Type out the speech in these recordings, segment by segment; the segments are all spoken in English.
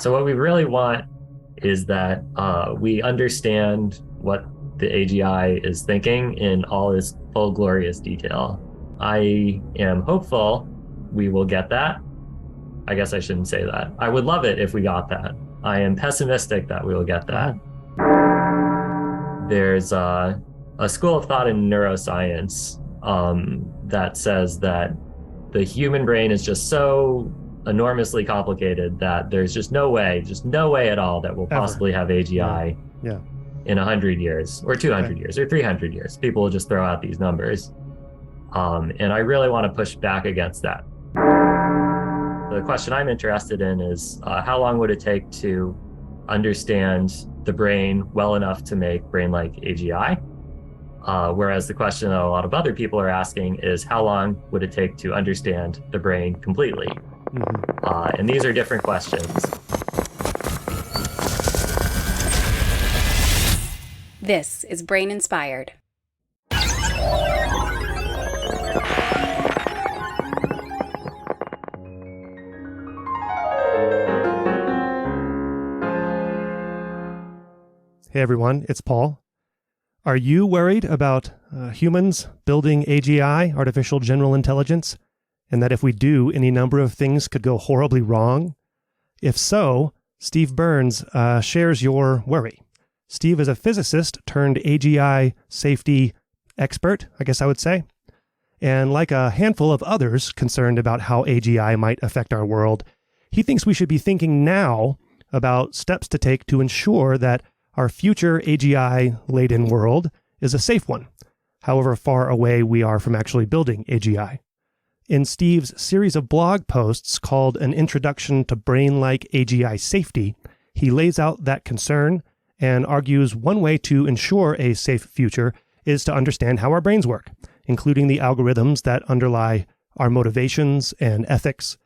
So what we really want is that we understand what the AGI is thinking in all its full glorious detail. I am hopeful we will get that. I guess I shouldn't say that. I would love it if we got that. I am pessimistic that we will get that. There's a school of thought in neuroscience that says that the human brain is just so enormously complicated that there's just no way at all that we'll possibly have AGI in 100 years or 200 years or 300 years. People will just throw out these numbers. And I really want to push back against that. The question I'm interested in is how long would it take to understand the brain well enough to make brain-like AGI? Whereas the question that a lot of other people are asking is how long would it take to understand the brain completely? And these are different questions. This is Brain Inspired. Hey everyone, it's Paul. Are you worried about humans building AGI, artificial general intelligence, and that if we do, any number of things could go horribly wrong? If so, Steve Byrnes shares your worry. Steve is a physicist turned AGI safety expert, I guess I would say. And like a handful of others concerned about how AGI might affect our world, he thinks we should be thinking now about steps to take to ensure that our future AGI-laden world is a safe one, however far away we are from actually building AGI. In Steve's series of blog posts called An Introduction to Brain-Like-AGI Safety, he lays out that concern and argues one way to ensure a safe future is to understand how our brains work, including the algorithms that underlie our motivations and ethics,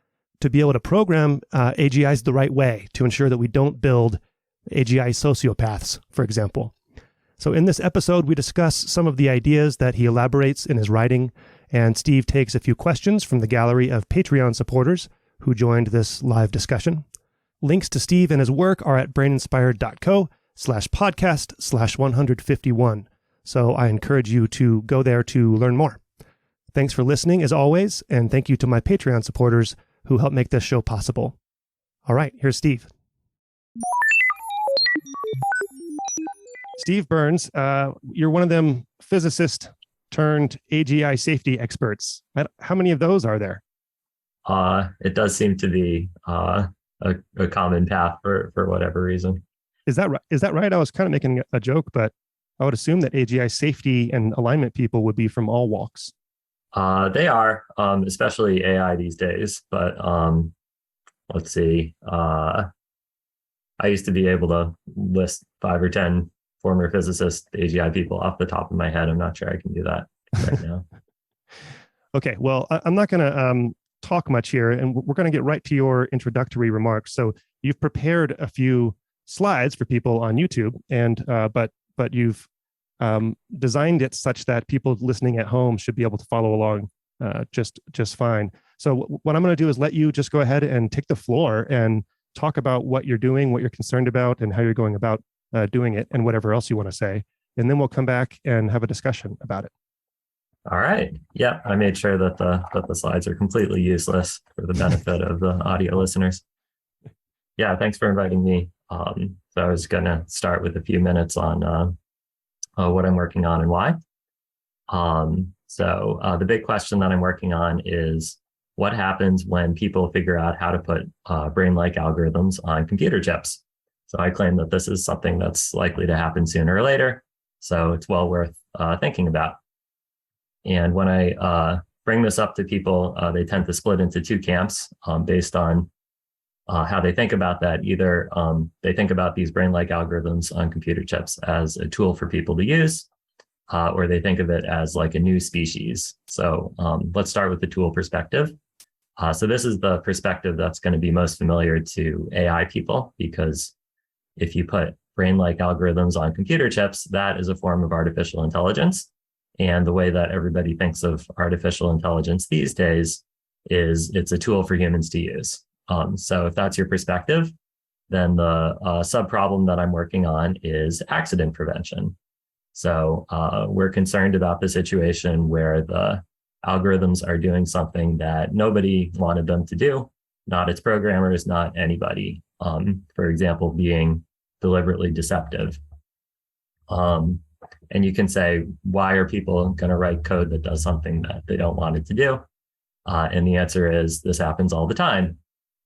to be able to program AGIs the right way to ensure that we don't build AGI sociopaths, for example. So in this episode, we discuss some of the ideas that he elaborates in his writing, and Steve takes a few questions from the gallery of Patreon supporters who joined this live discussion. Links to Steve and his work are at braininspired.co/podcast/151. So I encourage you to go there to learn more. Thanks for listening as always, and thank you to my Patreon supporters who help make this show possible. All right, here's Steve. Steve Byrnes, you're one of them physicist turned AGI safety experts. How many of those are there? It does seem to be a common path for whatever reason. Is that right? I was kind of making a joke, but I would assume that AGI safety and alignment people would be from all walks. They are, especially AI these days. But let's see. I used to be able to list 5 or 10 former physicist AGI people off the top of my head. I'm not sure I can do that right now. Okay, well, I'm not going to talk much here, and we're going to get right to your introductory remarks. So you've prepared a few slides for people on YouTube, and but you've designed it such that people listening at home should be able to follow along just fine. So what I'm going to do is let you just go ahead and take the floor and talk about what you're doing, what you're concerned about, and how you're going about doing it, and whatever else you want to say. And then we'll come back and have a discussion about it. All right. Yeah, I made sure that the slides are completely useless for the benefit of the audio listeners. Yeah, thanks for inviting me. So I was going to start with a few minutes on what I'm working on and why. So the big question that I'm working on is what happens when people figure out how to put brain-like algorithms on computer chips. So I claim that this is something that's likely to happen sooner or later. So it's well worth thinking about. And when I bring this up to people, they tend to split into two camps based on how they think about that. Either they think about these brain-like algorithms on computer chips as a tool for people to use, or they think of it as like a new species. So let's start with the tool perspective. So this is the perspective that's going to be most familiar to AI people, because if you put brain-like algorithms on computer chips, that is a form of artificial intelligence. And the way that everybody thinks of artificial intelligence these days is it's a tool for humans to use. So if that's your perspective, then the sub-problem that I'm working on is accident prevention. So we're concerned about the situation where the algorithms are doing something that nobody wanted them to do, not its programmers, not anybody. For example, being deliberately deceptive. And you can say, why are people going to write code that does something that they don't want it to do? And the answer is this happens all the time.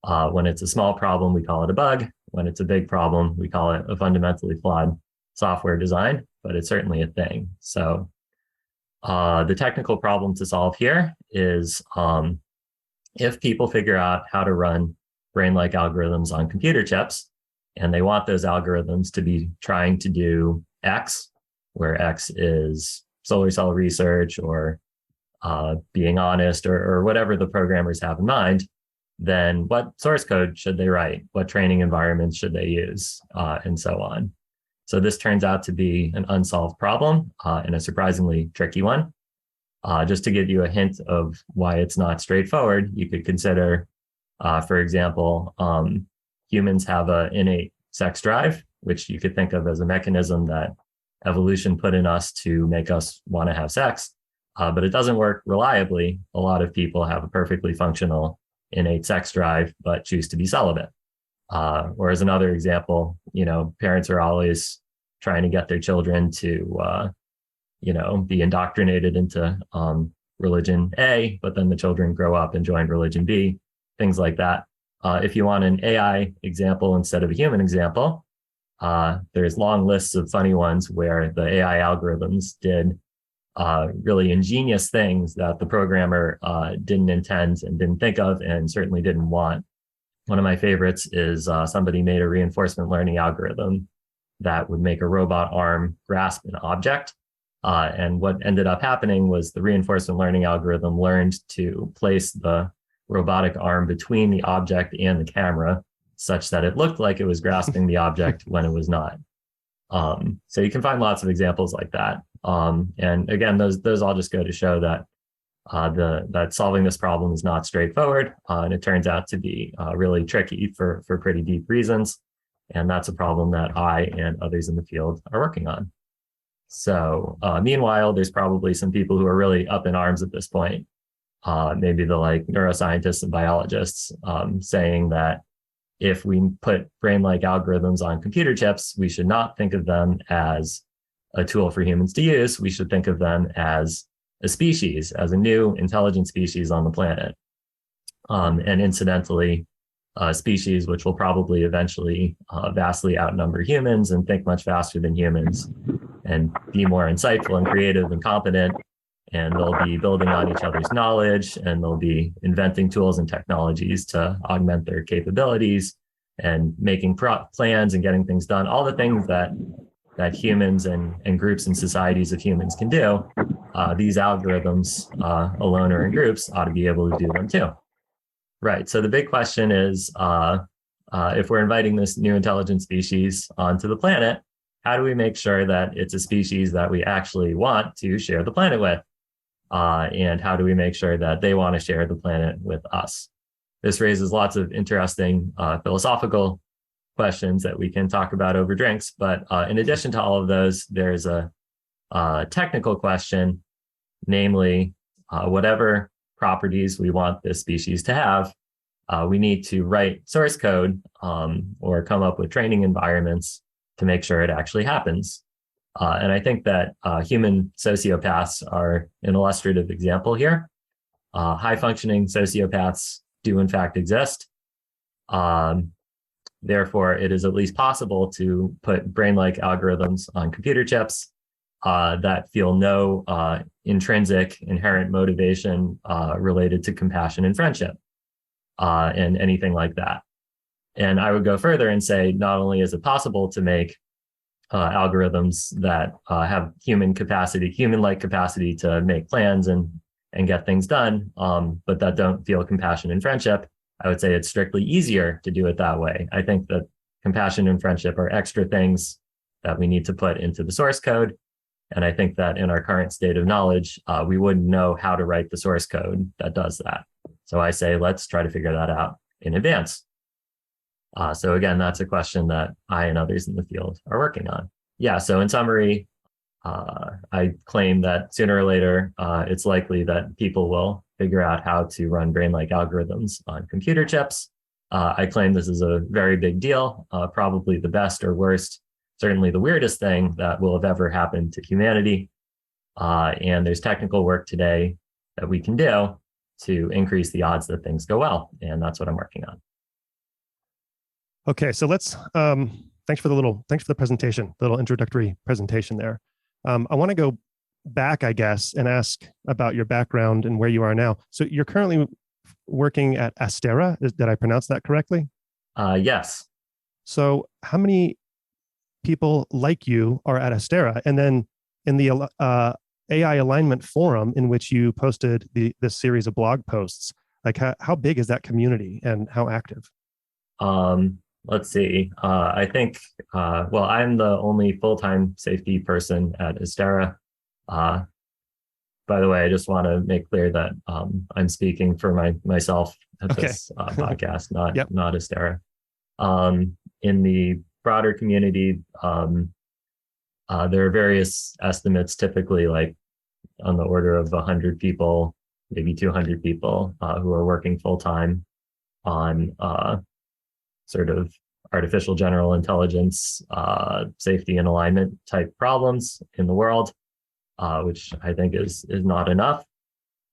When it's a small problem, we call it a bug. When it's a big problem, we call it a fundamentally flawed software design, but it's certainly a thing. So the technical problem to solve here is if people figure out how to run brain-like algorithms on computer chips, and they want those algorithms to be trying to do X, where X is solar cell research or being honest or whatever the programmers have in mind, then what source code should they write? What training environments should they use? And so on. So this turns out to be an unsolved problem and a surprisingly tricky one. Just to give you a hint of why it's not straightforward, you could consider, for example, humans have an innate sex drive, which you could think of as a mechanism that evolution put in us to make us want to have sex, but it doesn't work reliably. A lot of people have a perfectly functional innate sex drive, but choose to be celibate. Or as another example, parents are always trying to get their children to, be indoctrinated into religion A, but then the children grow up and join religion B, things like that. If you want an AI example instead of a human example, there's long lists of funny ones where the AI algorithms did really ingenious things that the programmer didn't intend and didn't think of and certainly didn't want. One of my favorites is somebody made a reinforcement learning algorithm that would make a robot arm grasp an object. And what ended up happening was the reinforcement learning algorithm learned to place the robotic arm between the object and the camera such that it looked like it was grasping the object when it was not. So you can find lots of examples like that. And again, those all just go to show that that solving this problem is not straightforward, and it turns out to be really tricky for pretty deep reasons. And that's a problem that I and others in the field are working on. So meanwhile, there's probably some people who are really up in arms at this point, maybe the neuroscientists and biologists, saying that if we put brain-like algorithms on computer chips, we should not think of them as a tool for humans to use. We should think of them as a species, as a new intelligent species on the planet. And incidentally, a species which will probably eventually vastly outnumber humans and think much faster than humans and be more insightful and creative and competent. And they'll be building on each other's knowledge, and they'll be inventing tools and technologies to augment their capabilities and making plans and getting things done, all the things that humans and groups and societies of humans can do. These algorithms, alone or in groups, ought to be able to do them too. Right. So the big question is, if we're inviting this new intelligent species onto the planet, how do we make sure that it's a species that we actually want to share the planet with? And how do we make sure that they want to share the planet with us? This raises lots of interesting philosophical questions that we can talk about over drinks. But in addition to all of those, there's a technical question, namely, whatever properties we want this species to have, we need to write source code or come up with training environments to make sure it actually happens. And I think that human sociopaths are an illustrative example here. High-functioning sociopaths do in fact exist. Therefore, it is at least possible to put brain-like algorithms on computer chips that feel no intrinsic inherent motivation related to compassion and friendship and anything like that. And I would go further and say, not only is it possible to make algorithms that have human-like capacity to make plans and get things done, but that don't feel compassion and friendship, I would say it's strictly easier to do it that way. I think that compassion and friendship are extra things that we need to put into the source code. And I think that in our current state of knowledge, we wouldn't know how to write the source code that does that. So I say, let's try to figure that out in advance. So again, that's a question that I and others in the field are working on. Yeah, so in summary, I claim that sooner or later, it's likely that people will figure out how to run brain-like algorithms on computer chips. I claim this is a very big deal, probably the best or worst, certainly the weirdest thing that will have ever happened to humanity. And there's technical work today that we can do to increase the odds that things go well. And that's what I'm working on. Okay, so let's, thanks for the presentation, the little introductory presentation there. I want to go back, I guess, and ask about your background and where you are now. So you're currently working at Astera. Did I pronounce that correctly? Yes. So how many people like you are at Astera? And then in the AI alignment forum in which you posted this series of blog posts, like how big is that community and how active? Let's see. I think, well, I'm the only full-time safety person at Astera. By the way, I just want to make clear that I'm speaking for myself at this podcast, not Astera. In the broader community, there are various estimates, typically like on the order of 100 people, maybe 200 people who are working full-time on sort of artificial general intelligence, safety and alignment type problems in the world, which I think is not enough.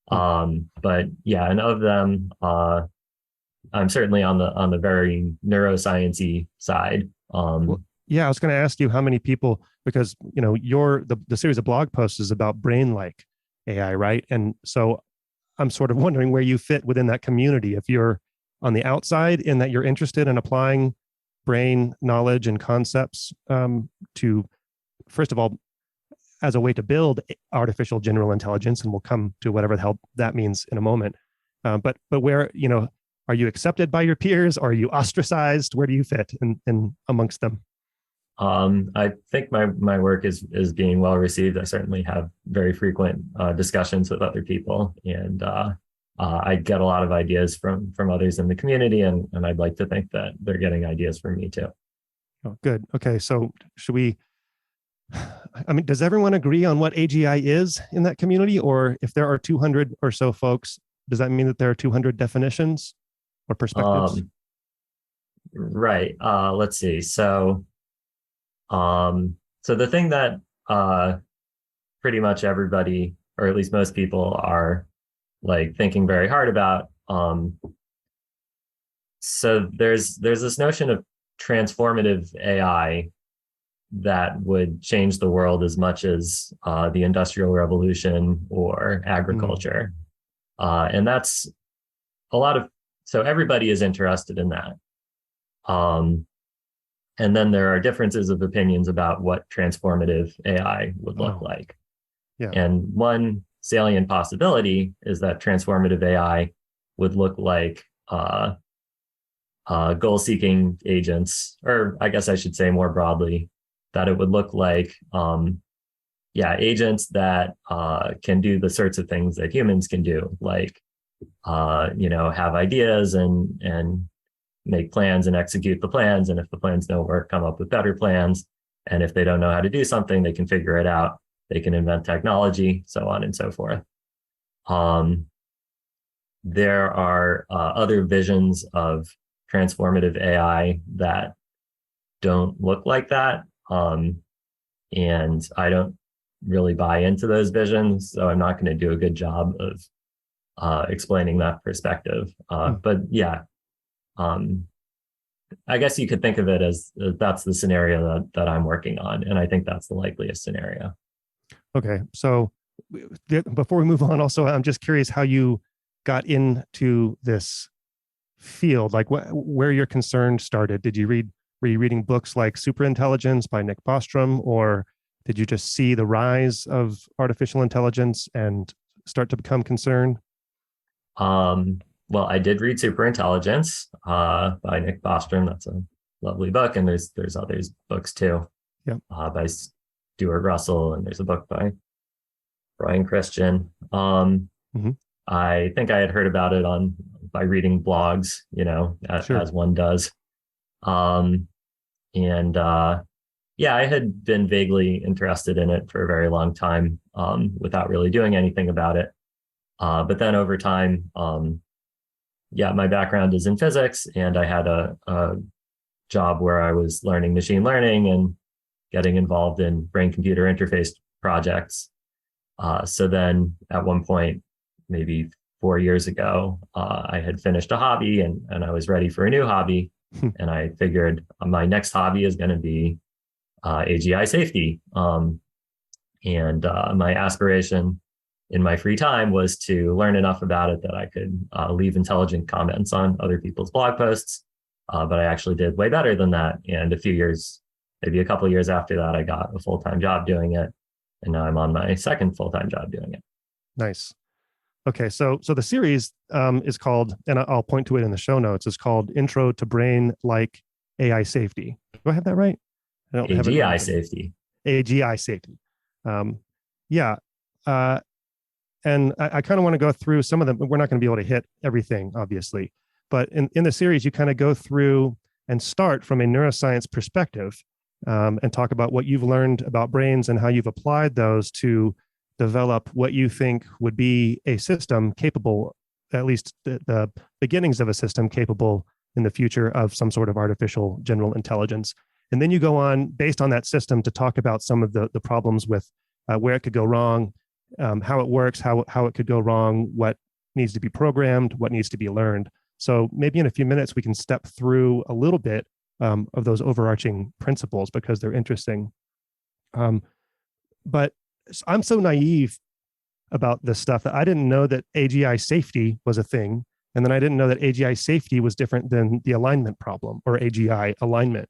But yeah, and of them, I'm certainly on the very neuroscience-y side. Yeah, I was going to ask you how many people, because the series of blog posts is about brain-like AI, right? And so I'm sort of wondering where you fit within that community. If you're on the outside in that you're interested in applying brain knowledge and concepts to, first of all, as a way to build artificial general intelligence, and we'll come to whatever the hell that means in a moment. But where, are you accepted by your peers? Are you ostracized? Where do you fit in amongst them? I think my work is being well received. I certainly have very frequent discussions with other people, and I get a lot of ideas from others in the community, and I'd like to think that they're getting ideas from me too. Oh, good. Okay, so should we? I mean, does everyone agree on what AGI is in that community, or if there are 200 or so folks, does that mean that there are 200 definitions or perspectives? Right. Let's see. So the thing that pretty much everybody, or at least most people, are like thinking very hard about. So there's this notion of transformative AI that would change the world as much as the Industrial Revolution or agriculture. And that's so everybody is interested in that. And then there are differences of opinions about what transformative AI would look like. Yeah. And one salient possibility is that transformative AI would look like goal-seeking agents, or I guess I should say more broadly, that it would look like agents that can do the sorts of things that humans can do, like have ideas and make plans and execute the plans. And if the plans don't work, come up with better plans. And if they don't know how to do something, they can figure it out. They can invent technology, so on and so forth. There are other visions of transformative AI that don't look like that. And I don't really buy into those visions, so I'm not going to do a good job of explaining that perspective. But yeah, I guess you could think of it as that's the scenario that I'm working on, and I think that's the likeliest scenario. Okay, so before we move on, also, I'm just curious how you got into this field, like where your concern started. Were you reading books like Superintelligence by Nick Bostrom, or did you just see the rise of artificial intelligence and start to become concerned? Well, I did read Superintelligence by Nick Bostrom. That's a lovely book, and there's other books too. Yep. By Stuart Russell, and there's a book by Brian Christian. I think I had heard about it by reading blogs, as one does. Um, and yeah, I had been vaguely interested in it for a very long time without really doing anything about it. But then over time, yeah, my background is in physics, and I had a job where I was learning machine learning and getting involved in brain-computer interface projects. So then at one point, maybe 4 years ago, I had finished a hobby and I was ready for a new hobby. And I figured my next hobby is going to be AGI safety. And my aspiration in my free time was to learn enough about it that I could leave intelligent comments on other people's blog posts. But I actually did way better than that. And a few years, maybe a couple of years after that, I got a full-time job doing it. And now I'm on my second full-time job doing it. Nice. Okay, so the series is called, and I'll point to it in the show notes, is called Intro to Brain-Like-AI Safety. Do I have that right? I don't have it AGI right. safety. AGI safety. Yeah. And I kind of want to go through some of them. We're not going to be able to hit everything, obviously. But in the series, you kind of go through and start from a neuroscience perspective and talk about what you've learned about brains and how you've applied those to develop what you think would be a system capable, at least the beginnings of a system capable in the future of some sort of artificial general intelligence. And then you go on, based on that system, to talk about some of the problems with where it could go wrong, how it works, how it could go wrong, what needs to be programmed, what needs to be learned. So maybe in a few minutes, we can step through a little bit of those overarching principles because they're interesting. But I'm so naive about this stuff that I didn't know that AGI safety was a thing. And then I didn't know that AGI safety was different than the alignment problem or AGI alignment.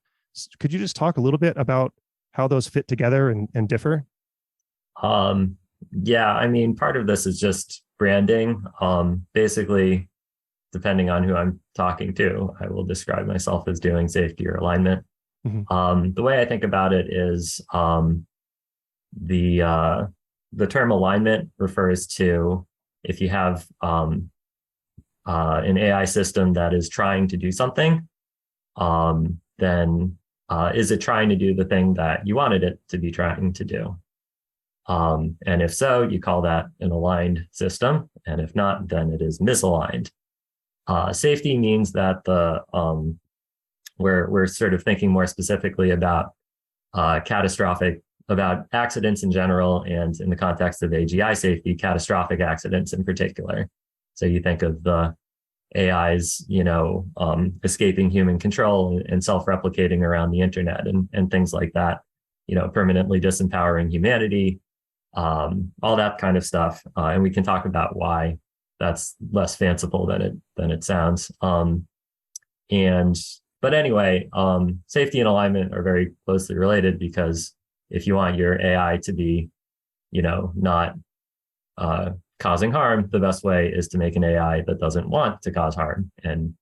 Could you just talk a little bit about how those fit together and differ? Yeah, I mean, part of this is just branding. Basically, depending on who I'm talking to, I will describe myself as doing safety or alignment. Mm-hmm. The way I think about it is the term alignment refers to if you have an AI system that is trying to do something, then is it trying to do the thing that you wanted it to be trying to do? And if so, you call that an aligned system. And if not, then it is misaligned. Safety means that we're sort of thinking more specifically about about accidents in general, and in the context of AGI safety, catastrophic accidents in particular. So you think of the AIs, escaping human control and self-replicating around the internet and things like that, permanently disempowering humanity, all that kind of stuff. And we can talk about why that's less fanciful than it sounds. But anyway, safety and alignment are very closely related because if you want your AI to be, not causing harm, the best way is to make an AI that doesn't want to cause harm, and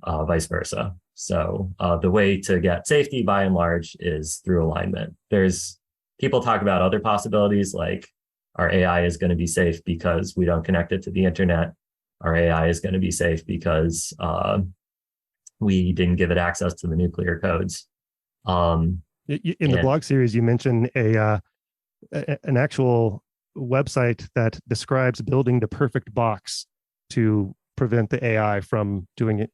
vice versa. So the way to get safety by and large is through alignment. There's people talk about other possibilities like our AI is going to be safe because we don't connect it to the internet. Our AI is going to be safe because we didn't give it access to the nuclear codes. In the blog series, you mentioned an actual website that describes building the perfect box to prevent the AI from doing it,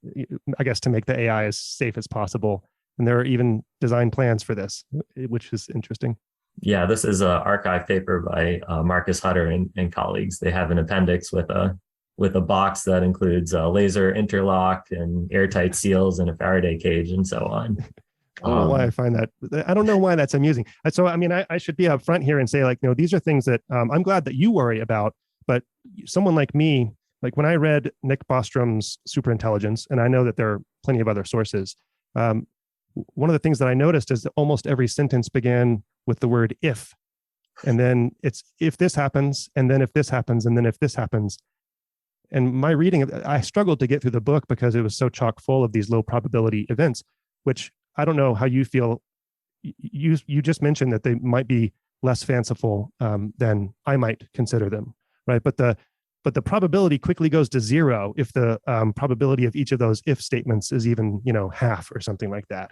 I guess, to make the AI as safe as possible. And there are even design plans for this, which is interesting. Yeah, this is an archive paper by Marcus Hutter and colleagues. They have an appendix with a box that includes a laser interlock and airtight seals and a Faraday cage and so on. I don't know why I find that. I don't know why that's amusing. So, I mean, I should be up front here and say, these are things that I'm glad that you worry about. But someone like me, like when I read Nick Bostrom's Superintelligence, and I know that there are plenty of other sources, one of the things that I noticed is that almost every sentence began with the word if. And then it's if this happens, and then if this happens, and then if this happens. And my reading, I struggled to get through the book because it was so chock full of these low probability events, which I don't know how you feel. You just mentioned that they might be less fanciful than I might consider them, right? But but the probability quickly goes to zero if the probability of each of those if statements is even, half or something like that.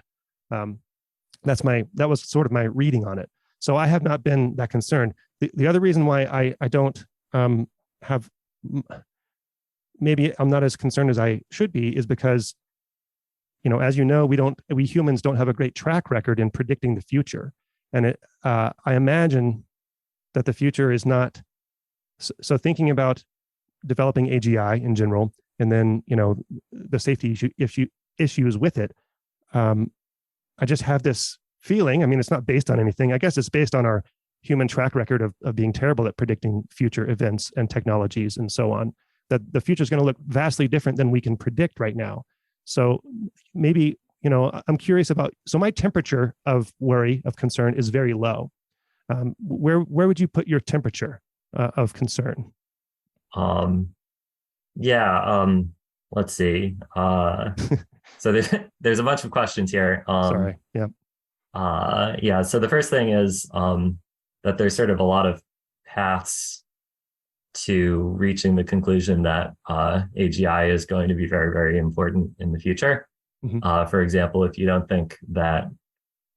That was sort of my reading on it. So I have not been that concerned. The other reason why I don't have, maybe I'm not as concerned as I should be, is because, as we humans don't have a great track record in predicting the future. And I imagine that the future is not, so thinking about developing AGI in general, and then, the safety issues with it, I just have this feeling, it's not based on anything. I guess it's based on our human track record of being terrible at predicting future events and technologies and so on, that the future is going to look vastly different than we can predict right now. So maybe, I'm curious about, so my temperature of worry, of concern is very low. Where would you put your temperature of concern? Let's see. So there's a bunch of questions here. Sorry. Yeah. So the first thing is that there's sort of a lot of paths to reaching the conclusion that AGI is going to be very, very important in the future. Mm-hmm. For example, if you don't think that,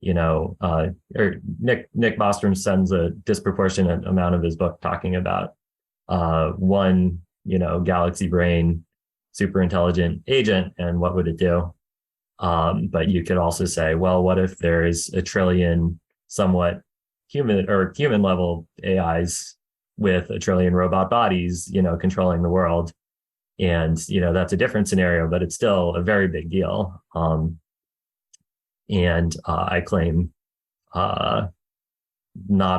or Nick Bostrom sends a disproportionate amount of his book talking about one, galaxy brain, super intelligent agent, and what would it do? But you could also say, well, what if there's a trillion somewhat human level AIs with a trillion robot bodies, controlling the world? And, that's a different scenario, but it's still a very big deal. And I claim not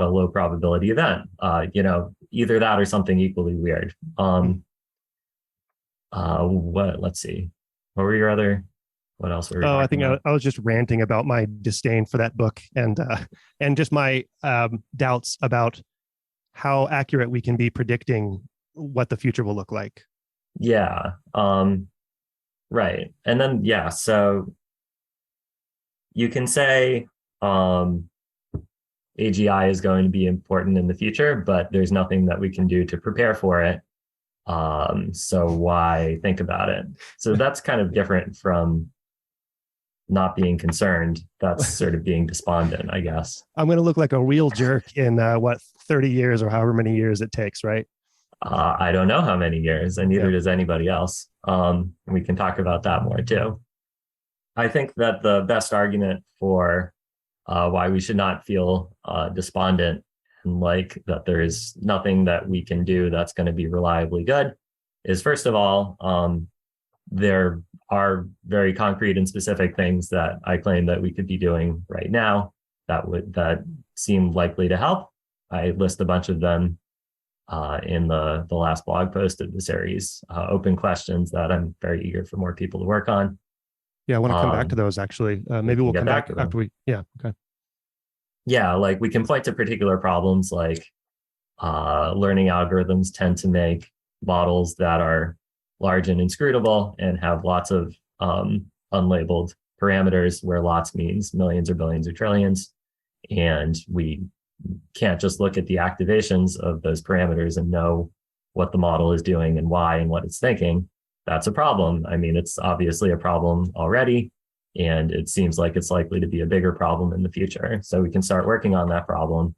a low probability event, either that or something equally weird. Let's see. What else were we I talking think about? I was just ranting about my disdain for that book and just my doubts about how accurate we can be predicting what the future will look like. Yeah. Right. And then, so you can say AGI is going to be important in the future, but there's nothing that we can do to prepare for it. So why think about it? So that's kind of different from not being concerned. That's sort of being despondent, I guess. I'm going to look like a real jerk in 30 years or however many years it takes, right? I don't know how many years, and neither does anybody else. We can talk about that more too. I think that the best argument for why we should not feel despondent and like that there is nothing that we can do that's going to be reliably good is, first of all, there are very concrete and specific things that I claim that we could be doing right now that seem likely to help. I list a bunch of them in the last blog post of the series, open questions that I'm very eager for more people to work on. Yeah, I want to come back to those, actually. Maybe we'll come back after we, okay. Yeah, like we can point to particular problems, like learning algorithms tend to make models that are large and inscrutable and have lots of unlabeled parameters, where lots means millions or billions or trillions. And we can't just look at the activations of those parameters and know what the model is doing and why and what it's thinking. That's a problem. It's obviously a problem already, and it seems like it's likely to be a bigger problem in the future. So we can start working on that problem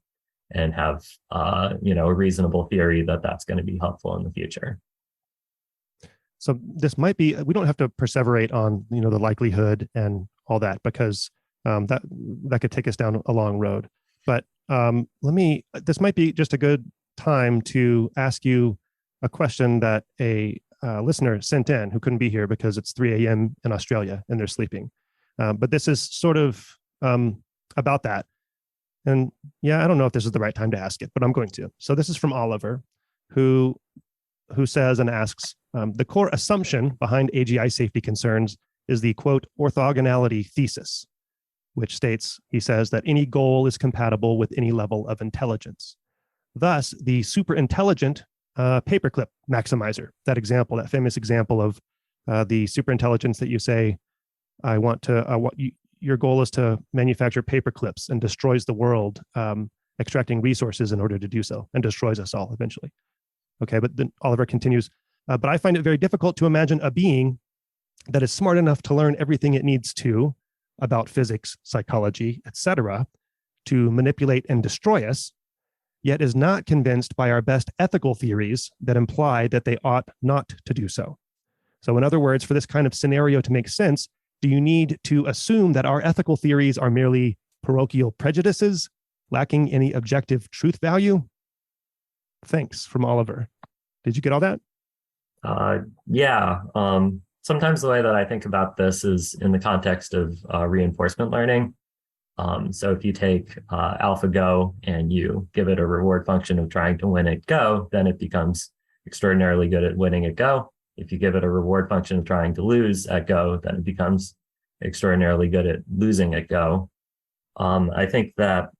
and have, a reasonable theory that that's going to be helpful in the future. So this might be, we don't have to perseverate on, the likelihood and all that, because that could take us down a long road. But this might be just a good time to ask you a question that a listener sent in who couldn't be here because it's 3 a.m. in Australia and they're sleeping. But this is sort of about that. And I don't know if this is the right time to ask it, but I'm going to. So this is from Oliver, who says and asks, the core assumption behind AGI safety concerns is the, quote, orthogonality thesis, which states, he says, that any goal is compatible with any level of intelligence. Thus, the super intelligent paperclip maximizer, that famous example of the super intelligence that you say, your goal is to manufacture paper clips and destroys the world, extracting resources in order to do so, and destroys us all eventually. Okay, but then Oliver continues, but I find it very difficult to imagine a being that is smart enough to learn everything it needs to about physics, psychology, etc., to manipulate and destroy us, yet is not convinced by our best ethical theories that imply that they ought not to do so. So in other words, for this kind of scenario to make sense, do you need to assume that our ethical theories are merely parochial prejudices, lacking any objective truth value? Thanks, from Oliver. Did you get all that? Yeah. Sometimes the way that I think about this is in the context of reinforcement learning. So if you take AlphaGo and you give it a reward function of trying to win at Go, then it becomes extraordinarily good at winning at Go. If you give it a reward function of trying to lose at Go, then it becomes extraordinarily good at losing at Go. I think that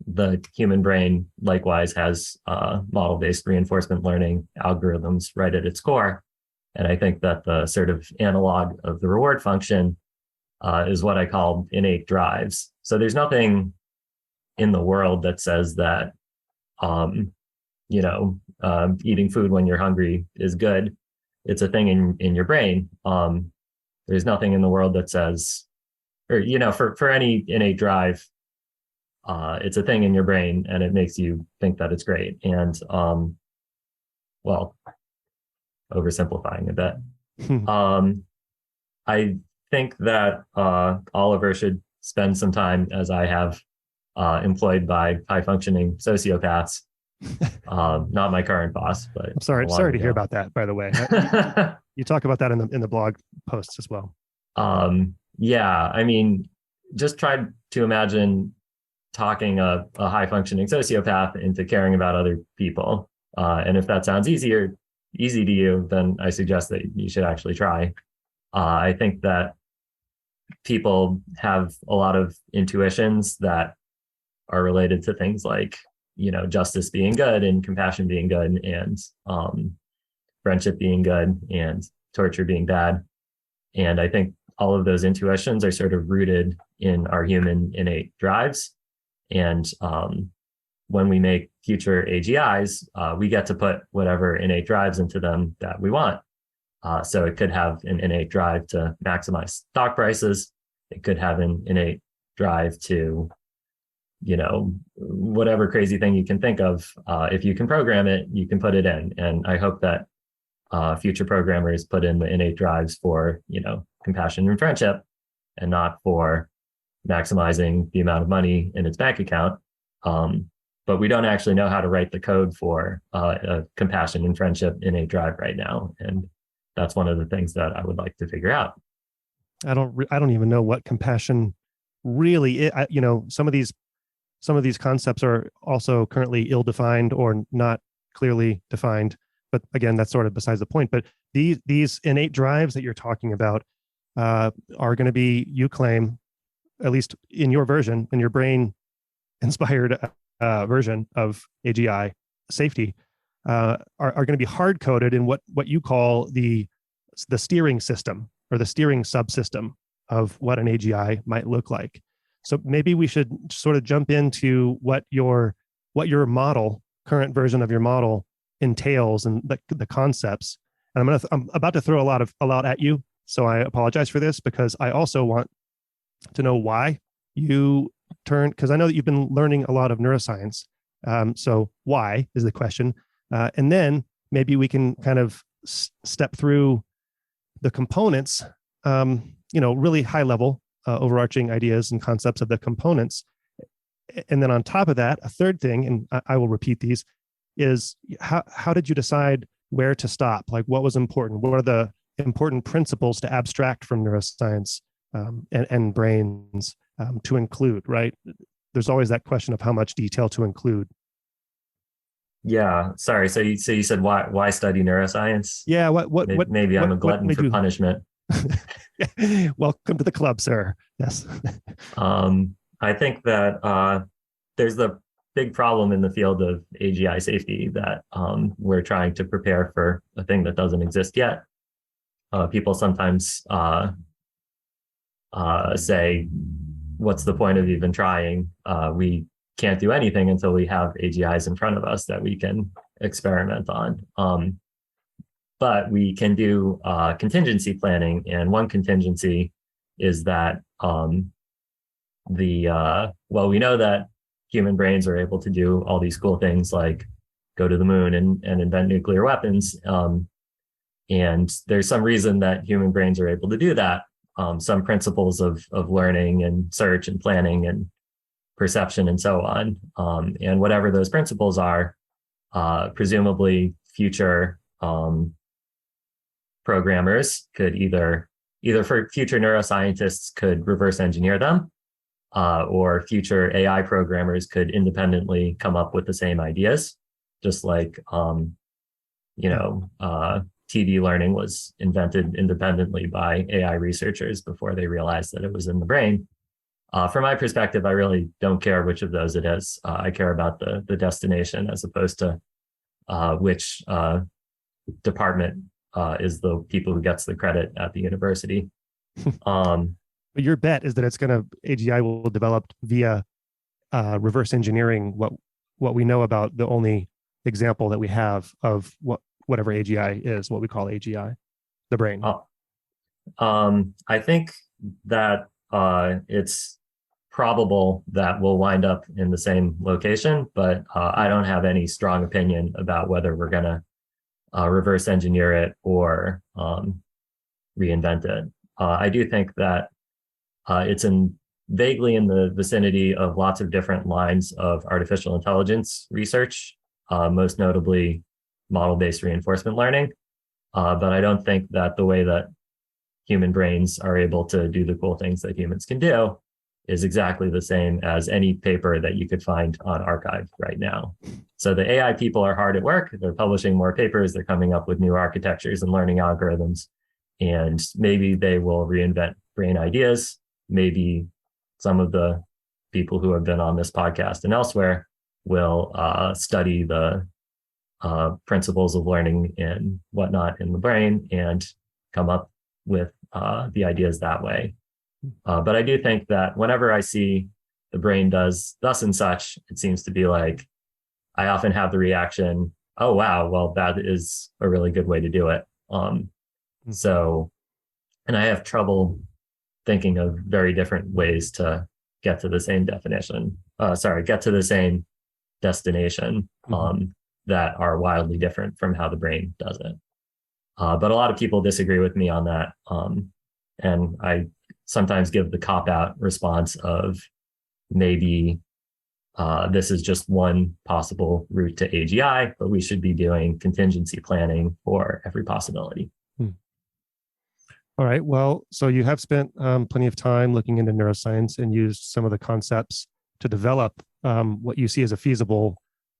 the human brain likewise has model-based reinforcement learning algorithms right at its core. And I think that the sort of analog of the reward function is what I call innate drives. So there's nothing in the world that says that, eating food when you're hungry is good. It's a thing in your brain. There's nothing in the world that says, or, for any innate drive, it's a thing in your brain and it makes you think that it's great. And, oversimplifying a bit. I think that Oliver should spend some time, as I have, employed by high-functioning sociopaths. Not my current boss, but I'm sorry to hear about that, by the way. You talk about that in the blog posts as well. Yeah, I mean, just try to imagine talking a high-functioning sociopath into caring about other people. And if that sounds easy to you, then I suggest that you should actually try. I think that people have a lot of intuitions that are related to things like, justice being good and compassion being good and friendship being good and torture being bad. And I think all of those intuitions are sort of rooted in our human innate drives. And when we make future AGIs, we get to put whatever innate drives into them that we want. So it could have an innate drive to maximize stock prices. It could have an innate drive to, whatever crazy thing you can think of. If you can program it, you can put it in. And I hope that future programmers put in the innate drives for, compassion and friendship, and not for maximizing the amount of money in its bank account. But we don't actually know how to write the code for a compassion and friendship innate drive right now. And that's one of the things that I would like to figure out. I don't even know what compassion really is. Some of these concepts are also currently ill-defined or not clearly defined. But again, that's sort of besides the point. But these innate drives that you're talking about are going to be, you claim, at least in your version, in your brain-inspired version of AGI safety, are going to be hard-coded in what you call the steering system or the steering subsystem of what an AGI might look like. So maybe we should sort of jump into what your model, current version of your model, entails and the concepts. And I'm about to throw a lot at you, so I apologize for this, because I also want to know why you turned, because I know that you've been learning a lot of neuroscience. So why is the question, and then maybe we can kind of step through the components, really high level overarching ideas and concepts of the components. And then on top of that, a third thing, and I will repeat these, is how did you decide where to stop? Like, what was important? What are the important principles to abstract from neuroscience and brains to include, right? There's always that question of how much detail to include. Yeah, sorry. So you said why study neuroscience? Yeah, maybe I'm a glutton for punishment. Welcome to the club, sir. Yes. I think that there's the big problem in the field of AGI safety that we're trying to prepare for a thing that doesn't exist yet. People sometimes say, what's the point of even trying? We can't do anything until we have AGIs in front of us that we can experiment on. But we can do contingency planning, and one contingency is that we know that human brains are able to do all these cool things like go to the moon and invent nuclear weapons. And there's some reason that human brains are able to do that. Some principles of learning and search and planning and perception and so on. And whatever those principles are, presumably future programmers could either for future neuroscientists could reverse engineer them, or future AI programmers could independently come up with the same ideas, just like TV learning was invented independently by AI researchers before they realized that it was in the brain. From my perspective, I really don't care which of those it is. I care about the destination as opposed to which department is the people who gets the credit at the university. But your bet is that AGI will develop via reverse engineering what we know about the only example that we have of whatever AGI is, what we call AGI, the brain. I think that it's probable that we'll wind up in the same location, but I don't have any strong opinion about whether we're going to reverse engineer it or reinvent it. I do think that it's vaguely in the vicinity of lots of different lines of artificial intelligence research, most notably model-based reinforcement learning. But I don't think that the way that human brains are able to do the cool things that humans can do is exactly the same as any paper that you could find on arXiv right now. So the AI people are hard at work. They're publishing more papers. They're coming up with new architectures and learning algorithms. And maybe they will reinvent brain ideas. Maybe some of the people who have been on this podcast and elsewhere will study the principles of learning and whatnot in the brain and come up with the ideas that way. But I do think that whenever I see the brain does thus and such, it seems to be like, I often have the reaction, oh, wow, well, that is a really good way to do it. So, and I have trouble thinking of very different ways to get to the same destination that are wildly different from how the brain does it. But a lot of people disagree with me on that. And I sometimes give the cop-out response of maybe this is just one possible route to AGI, but we should be doing contingency planning for every possibility. All right. Well, so you have spent plenty of time looking into neuroscience and used some of the concepts to develop what you see as a feasible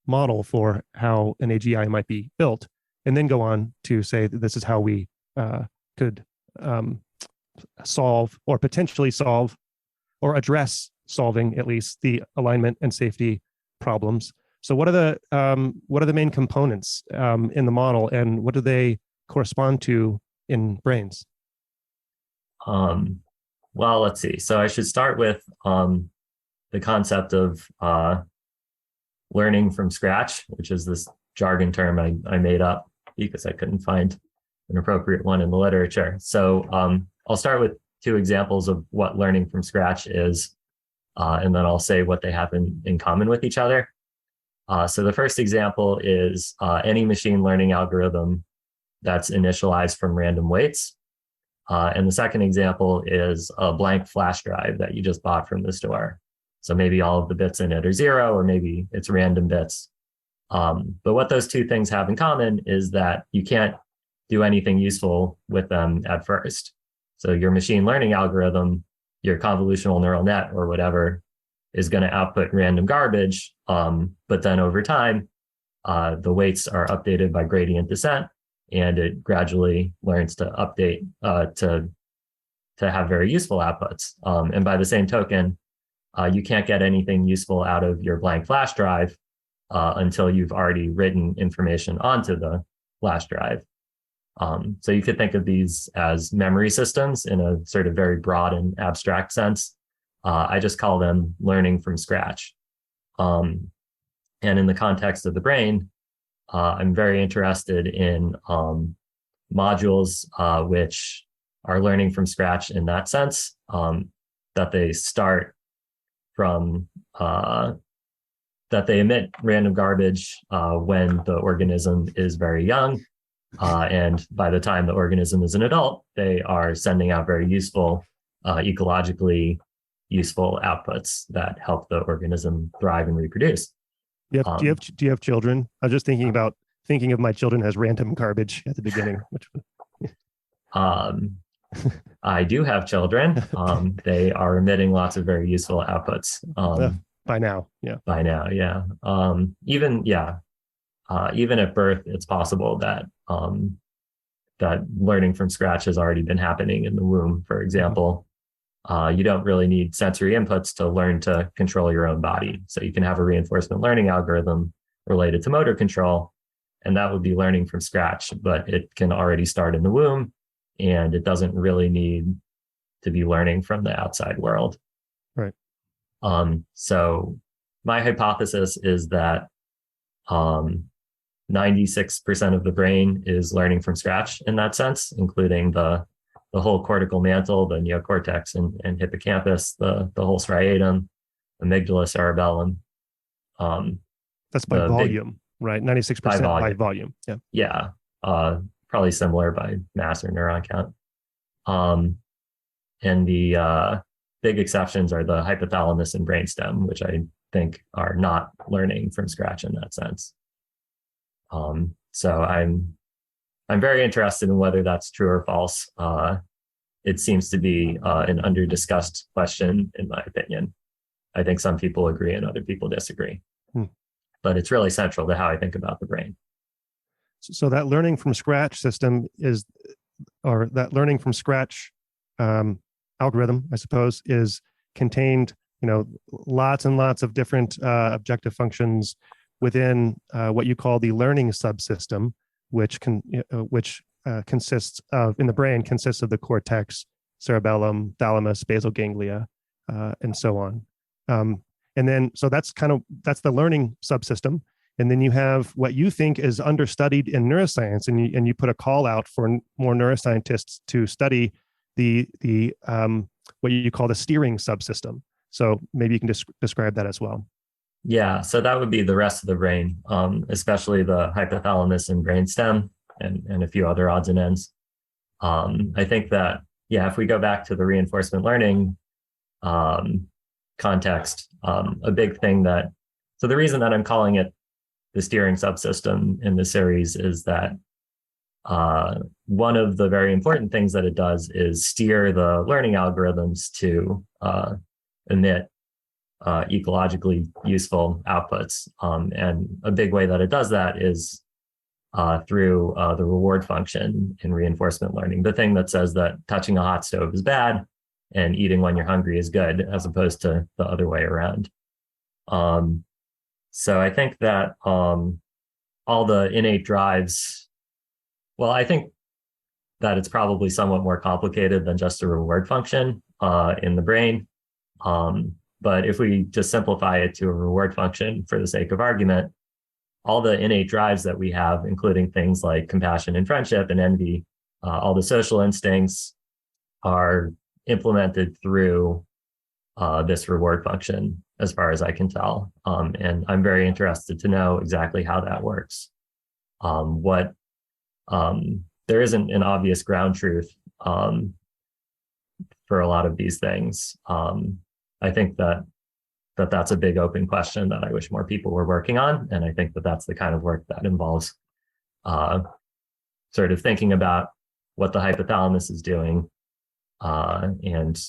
model for how an AGI might be built, and then go on to say that this is how we could solve or potentially solve or address solving at least the alignment and safety problems. So what are the main components in the model, and what do they correspond to in brains? Well, let's see. So I should start with the concept of learning from scratch, which is this jargon term I made up because I couldn't find an appropriate one in the literature. So I'll start with two examples of what learning from scratch is, and then I'll say what they have in common with each other. So the first example is any machine learning algorithm that's initialized from random weights. And the second example is a blank flash drive that you just bought from the store. So maybe all of the bits in it are zero, or maybe it's random bits. But what those two things have in common is that you can't do anything useful with them at first. So your machine learning algorithm, your convolutional neural net or whatever, is going to output random garbage. But then over time, the weights are updated by gradient descent, and it gradually learns to update to have very useful outputs. And by the same token, you can't get anything useful out of your blank flash drive until you've already written information onto the flash drive. So you could think of these as memory systems in a sort of very broad and abstract sense. I just call them learning from scratch. And in the context of the brain, I'm very interested in modules which are learning from scratch in that sense, that they start from, that they emit random garbage when the organism is very young. And by the time the organism is an adult, they are sending out very useful, ecologically useful outputs that help the organism thrive and reproduce. Do you have children? I was just thinking of my children as random garbage at the beginning. I do have children. They are emitting lots of very useful outputs. By now, yeah. By now, yeah. Even at birth, it's possible that that learning from scratch has already been happening in the womb. For example, you don't really need sensory inputs to learn to control your own body. So you can have a reinforcement learning algorithm related to motor control, and that would be learning from scratch, but it can already start in the womb, and it doesn't really need to be learning from the outside world. Right. So my hypothesis is that 96% of the brain is learning from scratch in that sense, including the whole cortical mantle, the neocortex and hippocampus, the whole striatum, amygdala, cerebellum. That's by volume, right? 96% by volume. Yeah. Yeah. Probably similar by mass or neuron count. And the big exceptions are the hypothalamus and brainstem, which I think are not learning from scratch in that sense. So I'm very interested in whether that's true or false. It seems to be an under-discussed question, in my opinion. I think some people agree and other people disagree. But it's really central to how I think about the brain. So that learning from scratch system that learning from scratch algorithm, I suppose, is contained, lots and lots of different objective functions within what you call the learning subsystem, which consists of, in the brain, consists of the cortex, cerebellum, thalamus, basal ganglia, and so on. And then, so that's the learning subsystem. And then you have what you think is understudied in neuroscience, and you put a call out for more neuroscientists to study the what you call the steering subsystem. So maybe you can describe that as well. Yeah, so that would be the rest of the brain, especially the hypothalamus and brainstem, and a few other odds and ends. I think that, if we go back to the reinforcement learning context, a big thing so the reason that I'm calling it the steering subsystem in the series is that one of the very important things that it does is steer the learning algorithms to emit ecologically useful outputs. And a big way that it does that is through the reward function in reinforcement learning, the thing that says that touching a hot stove is bad and eating when you're hungry is good, as opposed to the other way around. So I think that all the innate drives, I think that it's probably somewhat more complicated than just a reward function in the brain. But if we just simplify it to a reward function for the sake of argument, all the innate drives that we have, including things like compassion and friendship and envy, all the social instincts are implemented through this reward function, as far as I can tell. And I'm very interested to know exactly how that works. There isn't an obvious ground truth for a lot of these things. I think that's a big open question that I wish more people were working on. And I think that that's the kind of work that involves sort of thinking about what the hypothalamus is doing and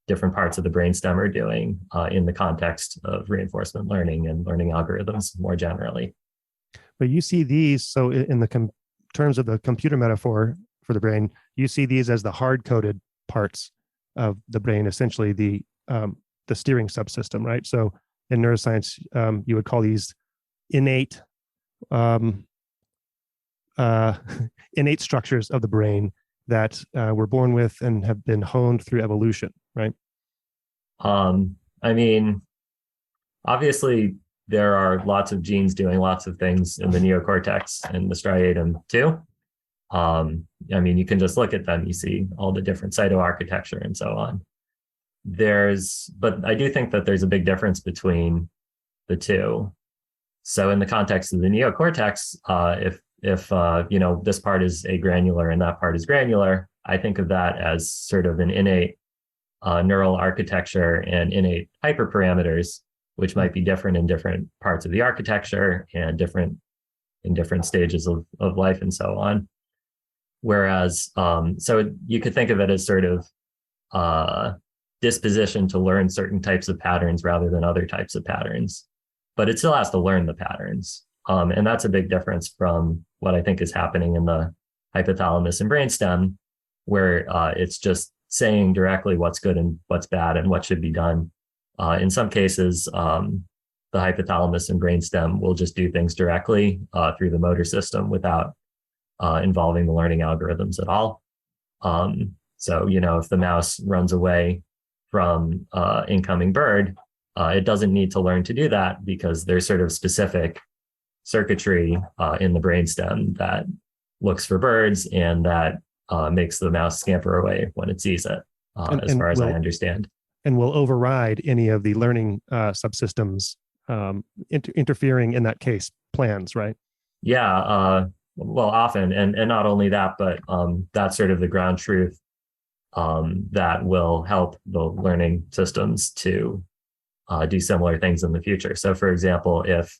different parts of the brainstem are doing in the context of reinforcement learning and learning algorithms more generally. But you see these, so in the terms of the computer metaphor for the brain, you see these as the hard-coded parts of the brain, essentially the steering subsystem, right? So in neuroscience, you would call these innate innate structures of the brain that we're born with and have been honed through evolution, right? I mean, obviously there are lots of genes doing lots of things in the neocortex and the striatum too. I mean, you can just look at them, you see all the different cytoarchitecture and so on. But I do think that there's a big difference between the two. So in the context of the neocortex, if this part is agranular and that part is granular, I think of that as sort of an innate neural architecture and innate hyperparameters, which might be different in different parts of the architecture and different in different stages of life and so on. Whereas, so you could think of it as sort of disposition to learn certain types of patterns rather than other types of patterns, but it still has to learn the patterns. And that's a big difference from what I think is happening in the hypothalamus and brainstem, where it's just saying directly what's good and what's bad and what should be done. In some cases, the hypothalamus and brainstem will just do things directly through the motor system without involving the learning algorithms at all. So, if the mouse runs away from incoming bird, it doesn't need to learn to do that because there's sort of specific circuitry in the brainstem that looks for birds and that makes the mouse scamper away when it sees it, as far as I understand. And will override any of the learning subsystems interfering in that case plans, right? Yeah, well, often, and not only that, but that's sort of the ground truth that will help the learning systems to do similar things in the future. So, for example, if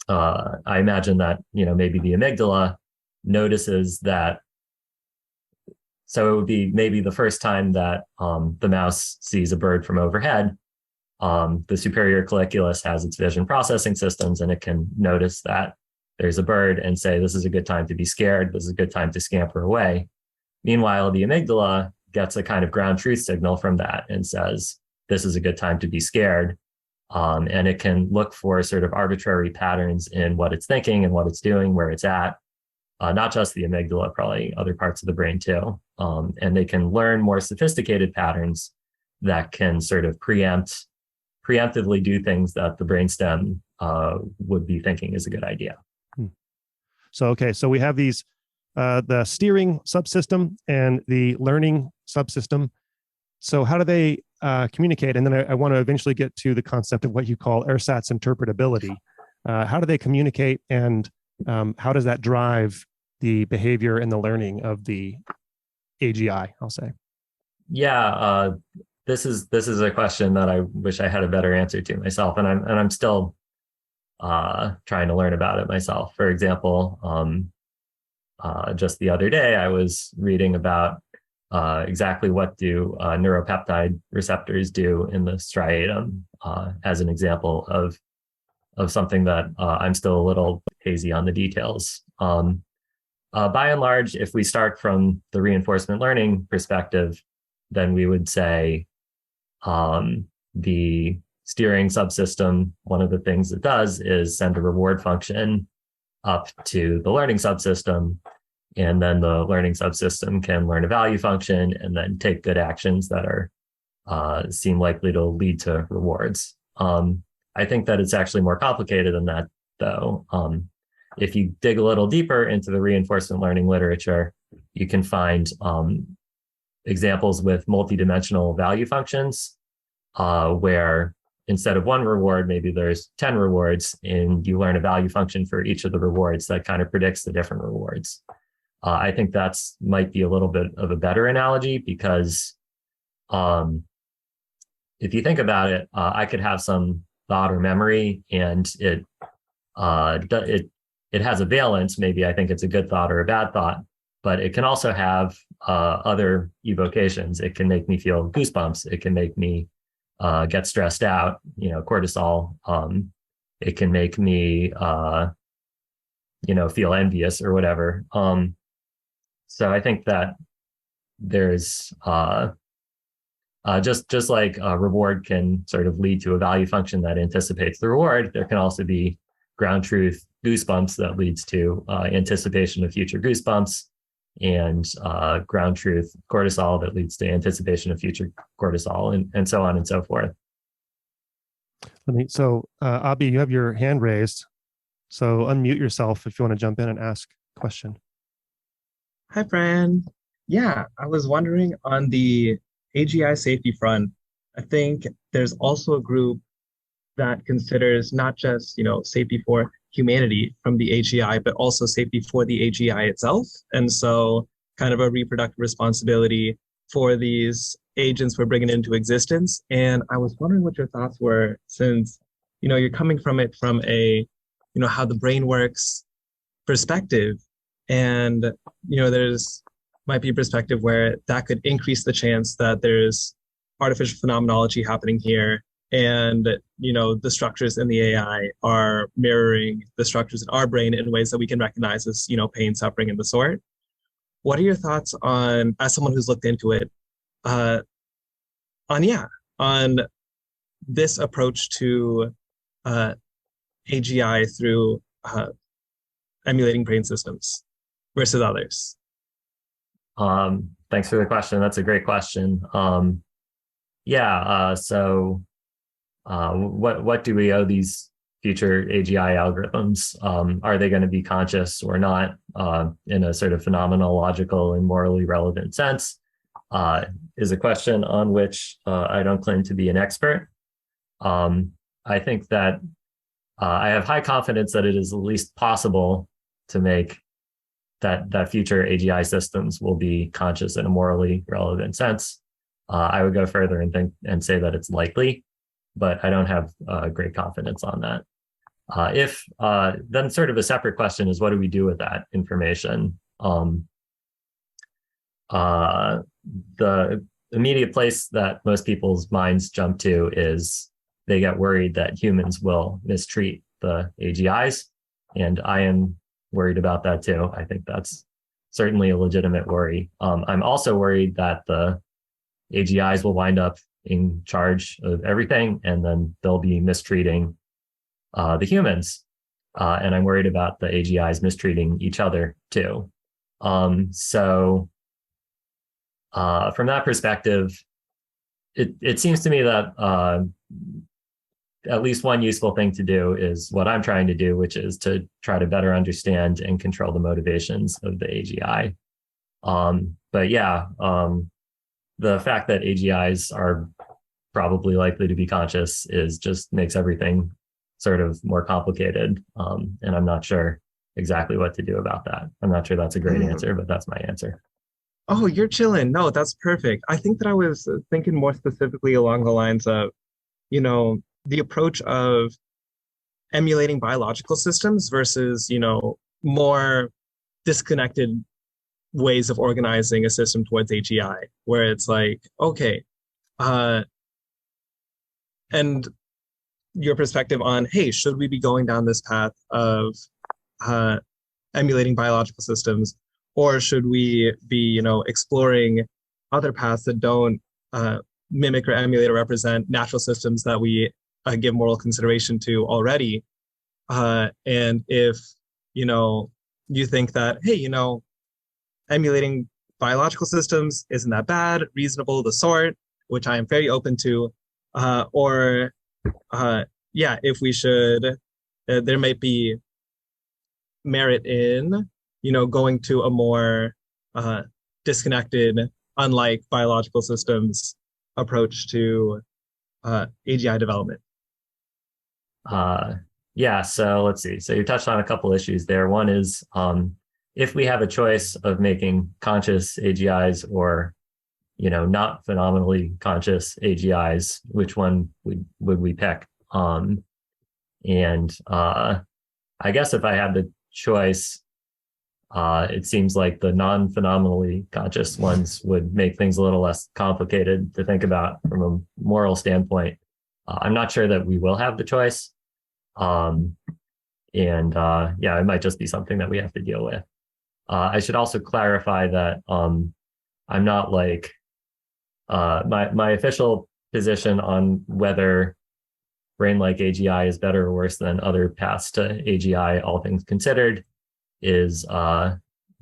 I imagine that maybe the amygdala notices that, so it would be maybe the first time that the mouse sees a bird from overhead, the superior colliculus has its vision processing systems, and it can notice that there's a bird and say, this is a good time to be scared. This is a good time to scamper away. Meanwhile, the amygdala gets a kind of ground truth signal from that and says, this is a good time to be scared. And it can look for sort of arbitrary patterns in what it's thinking and what it's doing, where it's at. Not just the amygdala, probably other parts of the brain too. And they can learn more sophisticated patterns that can sort of preemptively do things that the brainstem would be thinking is a good idea. So we have these, the steering subsystem and the learning subsystem. So how do they communicate? And then I want to eventually get to the concept of what you call Ersatz interpretability. How do they communicate, and how does that drive the behavior and the learning of the AGI, I'll say? Yeah, this is a question that I wish I had a better answer to myself, and I'm still trying to learn about it myself. For example, just the other day, I was reading about exactly what do neuropeptide receptors do in the striatum as an example of something that I'm still a little hazy on the details. By and large, if we start from the reinforcement learning perspective, then we would say the steering subsystem, one of the things it does is send a reward function up to the learning subsystem. And then the learning subsystem can learn a value function and then take good actions that are seem likely to lead to rewards. I think that it's actually more complicated than that, though. If you dig a little deeper into the reinforcement learning literature, you can find examples with multidimensional value functions, where instead of one reward, maybe there's 10 rewards, and you learn a value function for each of the rewards that kind of predicts the different rewards. I think that's might be a little bit of a better analogy because if you think about it, I could have some thought or memory, and it has a valence. Maybe I think it's a good thought or a bad thought, but it can also have other evocations. It can make me feel goosebumps. It can make me get stressed out, cortisol. It can make me, feel envious or whatever. So I think that there's just like a reward can sort of lead to a value function that anticipates the reward, there can also be ground truth goosebumps that leads to anticipation of future goosebumps, and ground truth cortisol that leads to anticipation of future cortisol, and so on and so forth. Abhi, you have your hand raised. So unmute yourself if you want to jump in and ask a question. Hi, Fran. Yeah, I was wondering on the AGI safety front, I think there's also a group that considers not just, safety for humanity from the AGI, but also safety for the AGI itself. And so kind of a reproductive responsibility for these agents we're bringing into existence. And I was wondering what your thoughts were, since, you're coming from it from a, how the brain works perspective. And, there's might be a perspective where that could increase the chance that there's artificial phenomenology happening here. And, the structures in the AI are mirroring the structures in our brain in ways that we can recognize as, pain, suffering, and the sort. What are your thoughts on, as someone who's looked into it, on this approach to AGI through emulating brain systems versus others? Thanks for the question. That's a great question. What do we owe these future AGI algorithms? Are they going to be conscious or not in a sort of phenomenological and morally relevant sense? Is a question on which I don't claim to be an expert. I think that I have high confidence that it is at least possible to make that future AGI systems will be conscious in a morally relevant sense. I would go further and say that it's likely, but I don't have great confidence on that. Then sort of a separate question is, what do we do with that information? The immediate place that most people's minds jump to is they get worried that humans will mistreat the AGIs. And I am worried about that too. I think that's certainly a legitimate worry. I'm also worried that the AGIs will wind up in charge of everything, and then they'll be mistreating the humans. And I'm worried about the AGIs mistreating each other too. From that perspective, it seems to me that at least one useful thing to do is what I'm trying to do, which is to try to better understand and control the motivations of the AGI. The fact that AGIs are probably likely to be conscious just makes everything sort of more complicated. And I'm not sure exactly what to do about that. I'm not sure that's a great answer, but that's my answer. Oh, you're chilling. No, that's perfect. I think that I was thinking more specifically along the lines of, the approach of emulating biological systems versus, more disconnected ways of organizing a system towards AGI, where it's like, okay, and your perspective on, hey, should we be going down this path of emulating biological systems, or should we be, exploring other paths that don't mimic or emulate or represent natural systems that we give moral consideration to already? And if, you think that, hey, emulating biological systems isn't that bad, reasonable, the sort, which I am very open to, if we should, there might be merit in, going to a more disconnected, unlike biological systems approach to AGI development. So let's see. So you touched on a couple issues there. One is if we have a choice of making conscious AGIs or, not phenomenally conscious AGIs, which one would we pick? I guess if I had the choice, it seems like the non-phenomenally conscious ones would make things a little less complicated to think about from a moral standpoint. I'm not sure that we will have the choice. It might just be something that we have to deal with. I should also clarify that I'm not like my official position on whether Brain-Like-AGI is better or worse than other paths to AGI, all things considered, is that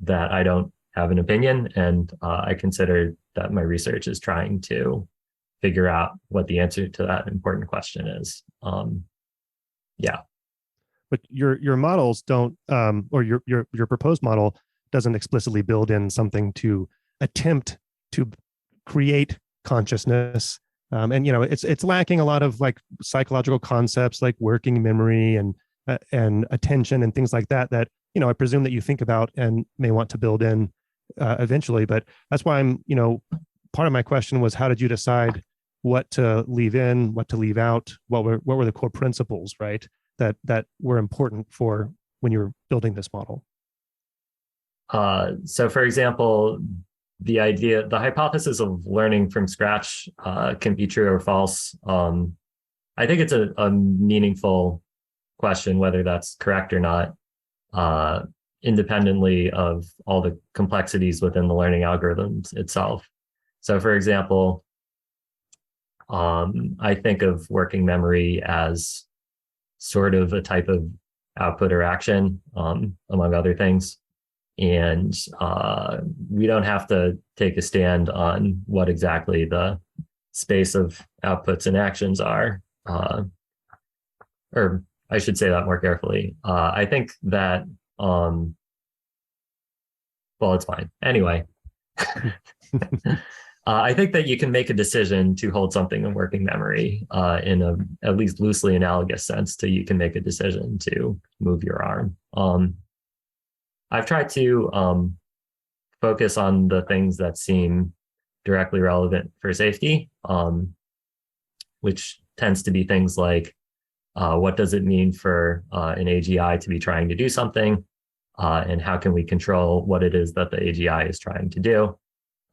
I don't have an opinion, and I consider that my research is trying to figure out what the answer to that important question is. Yeah. But your models don't, or your proposed model doesn't explicitly build in something to attempt to create consciousness. And it's lacking a lot of like psychological concepts like working memory and attention and things like that I presume that you think about and may want to build in eventually. But that's why I'm part of my question was, how did you decide what to leave in, what to leave out? What were the core principles, right, that were important for when you were building this model? So for example, the hypothesis of learning from scratch can be true or false. I think it's a meaningful question whether that's correct or not, independently of all the complexities within the learning algorithms itself. So for example, I think of working memory as sort of a type of output or action, among other things. And we don't have to take a stand on what exactly the space of outputs and actions are. Or I should say that more carefully. I think that, well, it's fine. Anyway, I think that you can make a decision to hold something in working memory in a at least loosely analogous sense to you can make a decision to move your arm. I've tried to focus on the things that seem directly relevant for safety, which tends to be things like what does it mean for an AGI to be trying to do something, and how can we control what it is that the AGI is trying to do?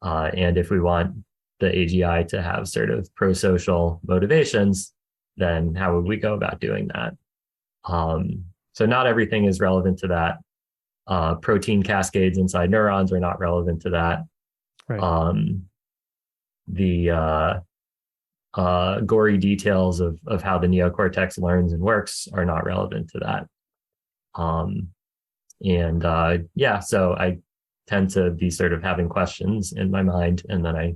And if we want the AGI to have sort of pro-social motivations, then how would we go about doing that? So not everything is relevant to that. Protein cascades inside neurons are not relevant to that. Right. The gory details of how the neocortex learns and works are not relevant to that. So I tend to be sort of having questions in my mind, and then I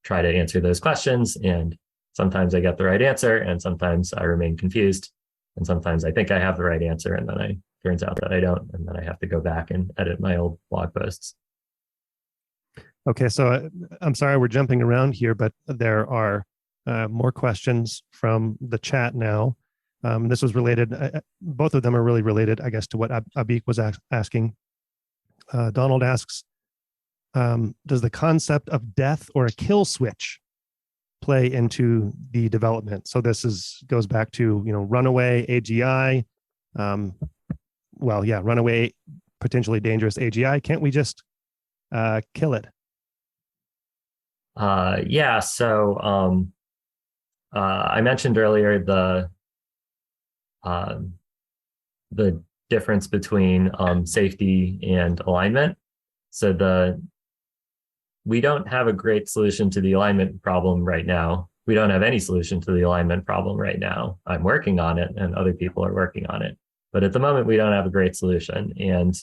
try to answer those questions, and sometimes I get the right answer, and sometimes I remain confused, and sometimes I think I have the right answer, and then it turns out that I don't, and then I have to go back and edit my old blog posts. Okay, so I'm sorry we're jumping around here, but there are more questions from the chat now. This was related, both of them are really related, I guess, to what Abik was asking. Donald asks, does the concept of death or a kill switch play into the development? So this goes back to, runaway AGI. Runaway, potentially dangerous AGI. Can't we just kill it? So I mentioned earlier the difference between safety and alignment. So we don't have a great solution to the alignment problem right now. We don't have any solution to the alignment problem right now. I'm working on it, and other people are working on it. But at the moment, we don't have a great solution. And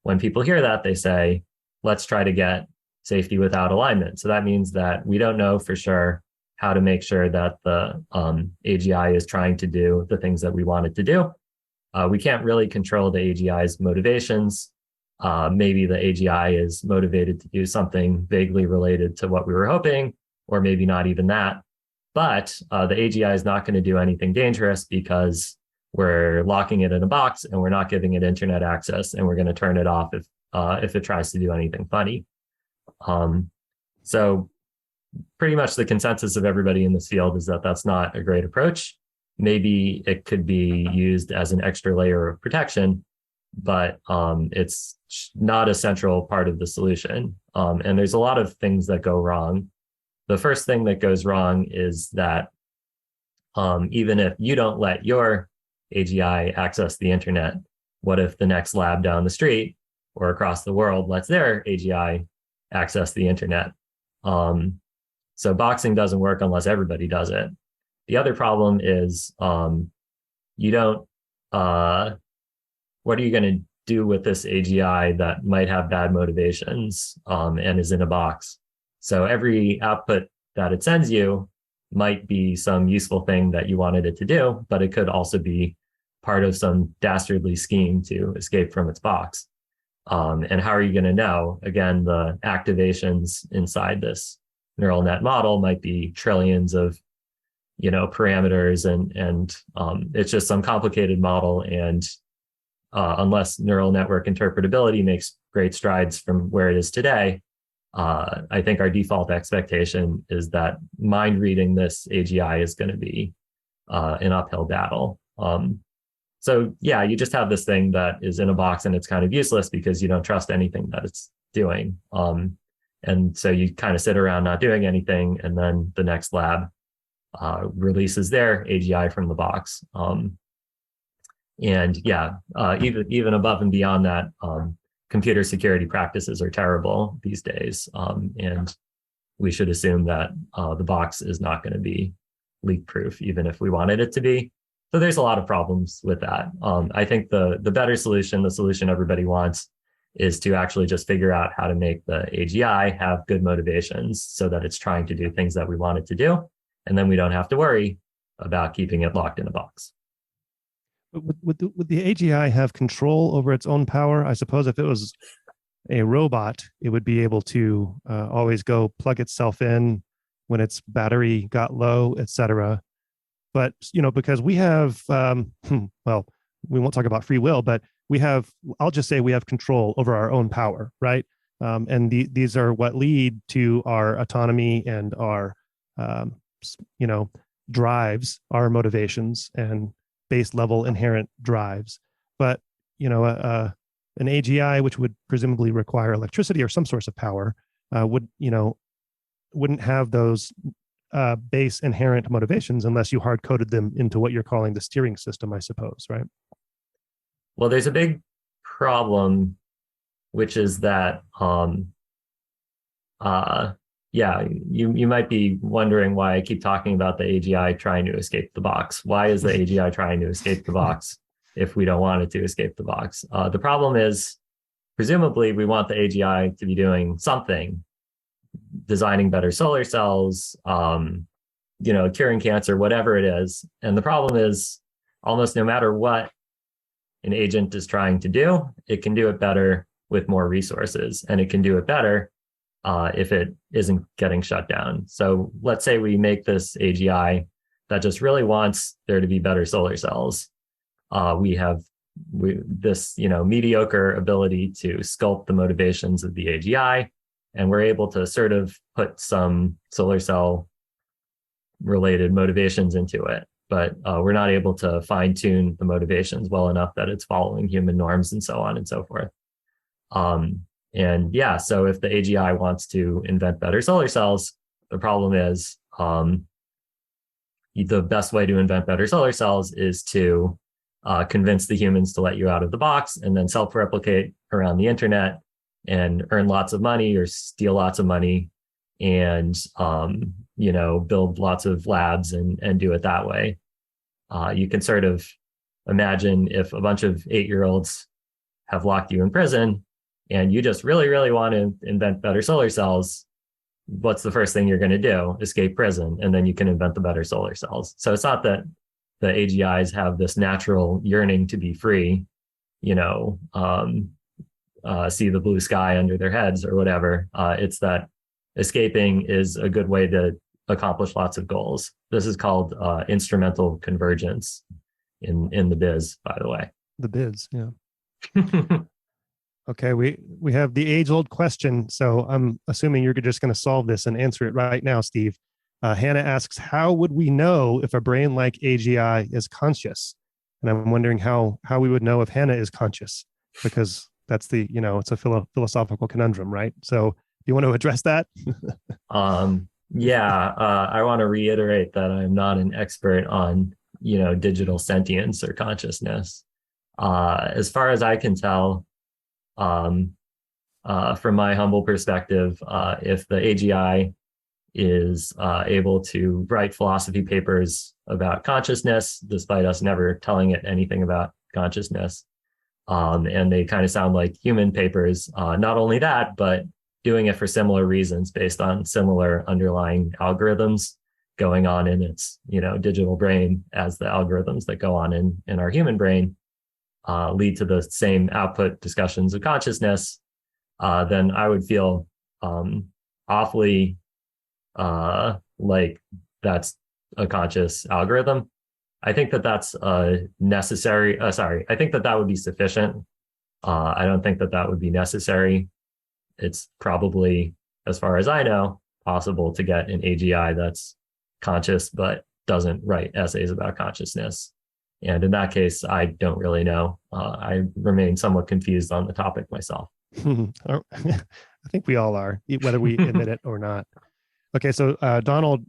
when people hear that, they say, let's try to get safety without alignment. So that means that we don't know for sure how to make sure that the AGI is trying to do the things that we want it to do. We can't really control the AGI's motivations. Maybe the AGI is motivated to do something vaguely related to what we were hoping, or maybe not even that. But the AGI is not going to do anything dangerous because we're locking it in a box and we're not giving it internet access, and we're going to turn it off if it tries to do anything funny. So pretty much the consensus of everybody in this field is that that's not a great approach. Maybe it could be used as an extra layer of protection, but it's not a central part of the solution. And there's a lot of things that go wrong. The first thing that goes wrong is that even if you don't let your AGI access the internet, what if the next lab down the street or across the world lets their AGI access the internet? So boxing doesn't work unless everybody does it. The other problem is you don't, what are you going to do with this AGI that might have bad motivations and is in a box? So every output that it sends you might be some useful thing that you wanted it to do, but it could also be part of some dastardly scheme to escape from its box. And how are you going to know? Again, the activations inside this neural net model might be trillions of, parameters, and it's just some complicated model. And unless neural network interpretability makes great strides from where it is today, I think our default expectation is that mind reading this AGI is going to be an uphill battle. So yeah, you just have this thing that is in a box and it's kind of useless because you don't trust anything that it's doing. And so you kind of sit around not doing anything, and then the next lab releases their AGI from the box. And yeah, even above and beyond that, computer security practices are terrible these days. And we should assume that the box is not going to be leak proof, even if we wanted it to be. So there's a lot of problems with that. I think the better solution, the solution everybody wants, is to actually just figure out how to make the AGI have good motivations so that it's trying to do things that we want it to do. And then we don't have to worry about keeping it locked in a box. Would the AGI have control over its own power? I suppose if it was a robot, it would be able to always go plug itself in when its battery got low, etc. But, because we have, well, we won't talk about free will, but I'll just say we have control over our own power, right? And these are what lead to our autonomy and our, drives, our motivations and base level inherent drives. But, an AGI, which would presumably require electricity or some source of power, wouldn't have those base inherent motivations unless you hard coded them into what you're calling the steering system, I suppose, right? Well, there's a big problem, which is that, you might be wondering why I keep talking about the AGI trying to escape the box. Why is the AGI trying to escape the box if we don't want it to escape the box? The problem is, presumably, we want the AGI to be doing something, designing better solar cells, curing cancer, whatever it is. And the problem is, almost no matter what an agent is trying to do, it can do it better with more resources, and it can do it better if it isn't getting shut down. So let's say we make this AGI that just really wants there to be better solar cells. We have this mediocre ability to sculpt the motivations of the AGI, and we're able to sort of put some solar cell related motivations into it. But we're not able to fine tune the motivations well enough that it's following human norms and so on and so forth. So if the AGI wants to invent better solar cells, the problem is the best way to invent better solar cells is to convince the humans to let you out of the box and then self-replicate around the internet and earn lots of money or steal lots of money and build lots of labs and do it that way. You can sort of imagine if a bunch of 8-year-olds have locked you in prison and you just really, really want to invent better solar cells, what's the first thing you're going to do? Escape prison, and then you can invent the better solar cells. So it's not that the AGIs have this natural yearning to be free, see the blue sky under their heads or whatever. It's that escaping is a good way to accomplish lots of goals. This is called instrumental convergence in the biz, by the way. The biz, yeah. Okay, we have the age-old question. So I'm assuming you're just going to solve this and answer it right now, Steve. Hannah asks, how would we know if a brain-like AGI is conscious? And I'm wondering how we would know if Hannah is conscious, because that's it's a philosophical conundrum, right? So do you want to address that? I want to reiterate that I'm not an expert on, digital sentience or consciousness. As far as I can tell, from my humble perspective, if the AGI is able to write philosophy papers about consciousness, despite us never telling it anything about consciousness, and they kind of sound like human papers, not only that, but doing it for similar reasons based on similar underlying algorithms, going on in its, digital brain as the algorithms that go on in our human brain lead to the same output discussions of consciousness, then I would feel awfully like that's a conscious algorithm. I think that that's necessary. I think that that would be sufficient. I don't think that that would be necessary. It's probably, as far as I know, possible to get an AGI that's conscious but doesn't write essays about consciousness. And in that case, I don't really know. I remain somewhat confused on the topic myself. I think we all are, whether we admit it or not. Okay, so Donald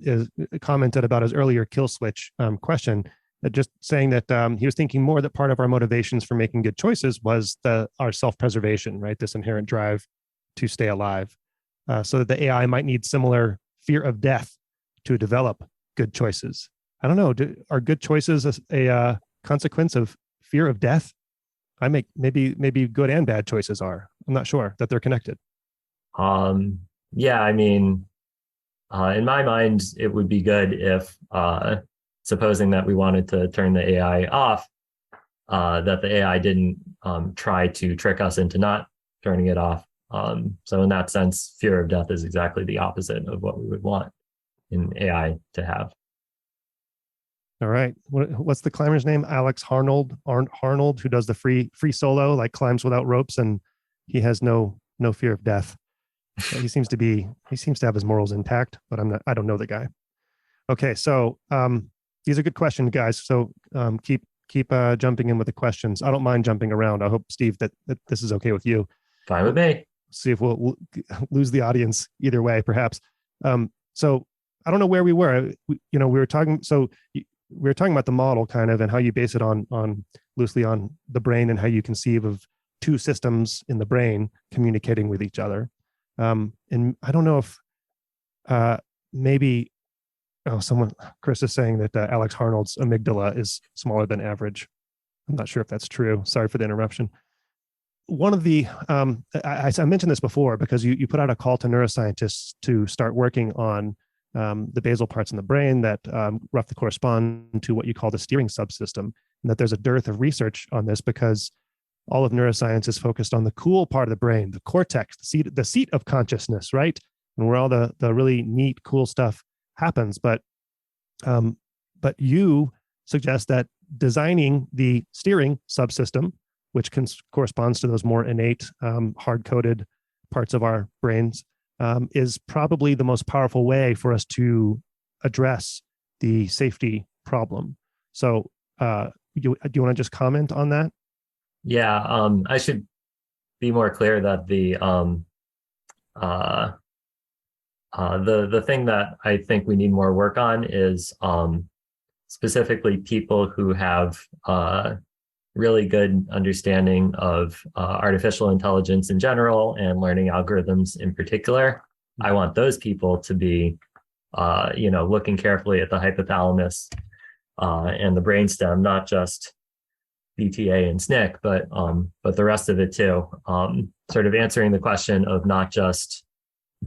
commented about his earlier kill switch question, just saying that he was thinking more that part of our motivations for making good choices was our self-preservation, right? This inherent drive to stay alive. So that the AI might need similar fear of death to develop good choices. I don't know. Are good choices a consequence of fear of death? Maybe good and bad choices are. I'm not sure that they're connected. Yeah, I mean, in my mind, it would be good if, supposing that we wanted to turn the AI off, that the AI didn't try to trick us into not turning it off. So in that sense, fear of death is exactly the opposite of what we would want in AI to have. All right. What's the climber's name? Alex Harnold, who does the free solo, like climbs without ropes, and he has no fear of death. He seems to have his morals intact, but I don't know the guy. Okay, so these are good questions, guys. So keep jumping in with the questions. I don't mind jumping around. I hope, Steve, that this is okay with you. Fine with me. See if we'll lose the audience either way, perhaps. So I don't know where we were. We were talking. So we were talking about the model kind of, and how you base it on loosely on the brain, and how you conceive of two systems in the brain communicating with each other. And I don't know if maybe Chris is saying that Alex Harnold's amygdala is smaller than average. I'm not sure if that's true. Sorry for the interruption. One of the, I mentioned this before because you put out a call to neuroscientists to start working on the basal parts in the brain that roughly correspond to what you call the steering subsystem, and that there's a dearth of research on this because all of neuroscience is focused on the cool part of the brain, the cortex, the seat of consciousness, right? And where all the really neat, cool stuff happens. But you suggest that designing the steering subsystem, which corresponds to those more innate, hard-coded parts of our brains, is probably the most powerful way for us to address the safety problem. So do you want to just comment on that? Yeah, I should be more clear that the thing that I think we need more work on is specifically people who have really good understanding of artificial intelligence in general and learning algorithms in particular. I want those people to be, looking carefully at the hypothalamus and the brainstem, not just BTA and SNCC, but the rest of it too. Sort of answering the question of not just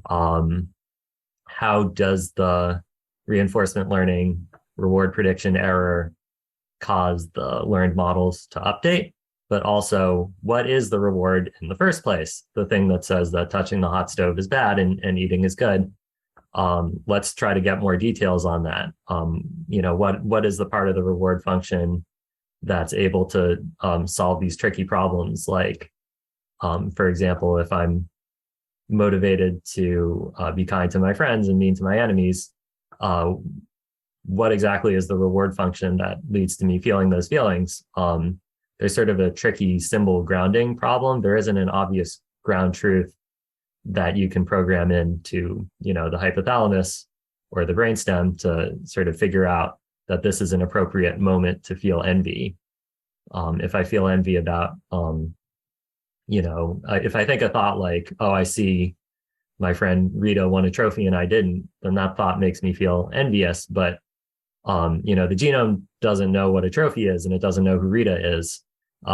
how does the reinforcement learning reward prediction error cause the learned models to update, but also what is the reward in the first place? The thing that says that touching the hot stove is bad and eating is good. Let's try to get more details on that. What is the part of the reward function that's able to solve these tricky problems? Like, for example, if I'm motivated to be kind to my friends and mean to my enemies, what exactly is the reward function that leads to me feeling those feelings? There's sort of a tricky symbol grounding problem. There isn't an obvious ground truth that you can program into, the hypothalamus or the brainstem to sort of figure out that this is an appropriate moment to feel envy. If I feel envy about, if I think a thought like, oh, I see my friend Rita won a trophy and I didn't, then that thought makes me feel envious. But, the genome doesn't know what a trophy is and it doesn't know who Rita is.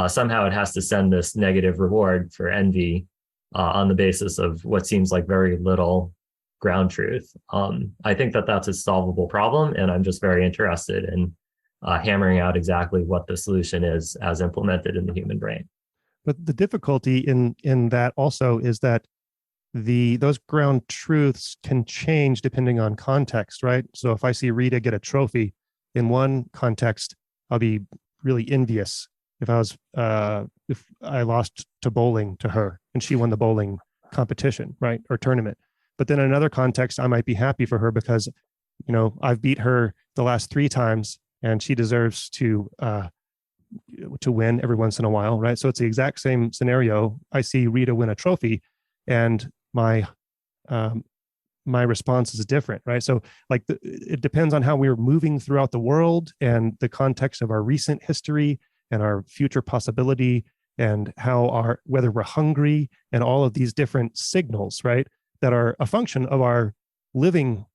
Somehow it has to send this negative reward for envy on the basis of what seems like very little ground truth. I think that that's a solvable problem, and I'm just very interested in hammering out exactly what the solution is as implemented in the human brain. But the difficulty in that also is that those ground truths can change depending on context, right? So if I see Rita get a trophy in one context, I'll be really envious. If I lost to bowling to her and she won the bowling competition, right, or tournament, but then in another context, I might be happy for her because, I've beat her the last 3 times and she deserves to win every once in a while, right? So it's the exact same scenario. I see Rita win a trophy, and my response is different, right? So it depends on how we're moving throughout the world and the context of our recent history and our future possibility, and whether we're hungry, and all of these different signals, right, that are a function of our living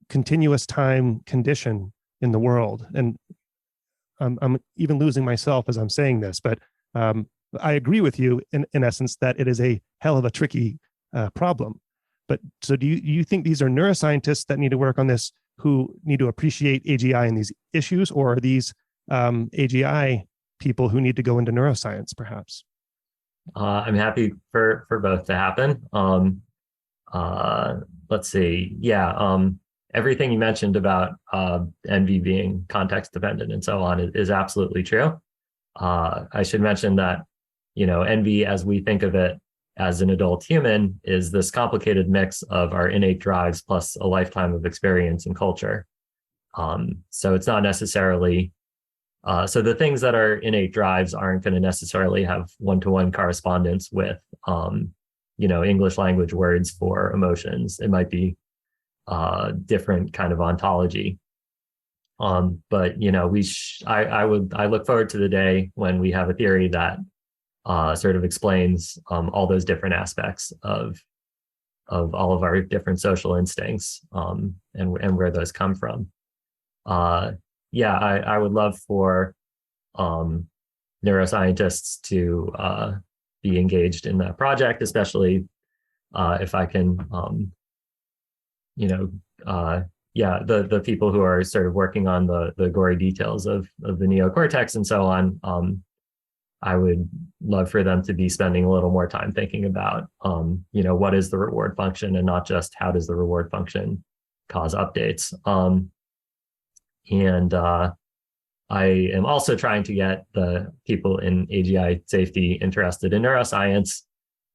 continuous time condition in the world. And I'm even losing myself as I'm saying this, but I agree with you in essence that it is a hell of a tricky problem. But so do you think these are neuroscientists that need to work on this, who need to appreciate AGI and these issues, or are these AGI people who need to go into neuroscience, perhaps? I'm happy for both to happen. Let's see. Yeah. Everything you mentioned about envy being context dependent and so on is absolutely true. I should mention that, envy, as we think of it as an adult human, is this complicated mix of our innate drives plus a lifetime of experience and culture. So it's not necessarily, so the things that are innate drives aren't going to necessarily have one-to-one correspondence with, English language words for emotions. It might be different kind of ontology. But I look forward to the day when we have a theory that sort of explains all those different aspects of all of our different social instincts, and where those come from. I would love for neuroscientists to be engaged in that project, especially if I can, the people who are sort of working on the gory details of the neocortex and so on. I would love for them to be spending a little more time thinking about, what is the reward function, and not just how does the reward function cause updates. I am also trying to get the people in AGI safety interested in neuroscience.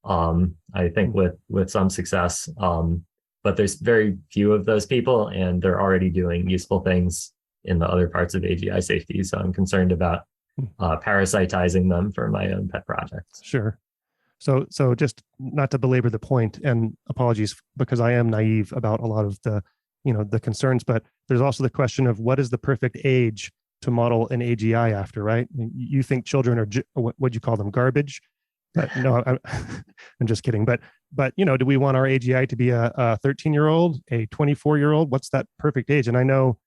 I think with some success, but there's very few of those people, and they're already doing useful things in the other parts of AGI safety. So I'm concerned about parasitizing them for my own pet projects. Sure. So just not to belabor the point, and apologies because I am naive about a lot of the concerns, but there's also the question of what is the perfect age to model an AGI after, right? You think children are, what'd you call them, garbage? But no, I'm just kidding. But do we want our AGI to be a 13-year-old, a 24-year-old? What's that perfect age? And I know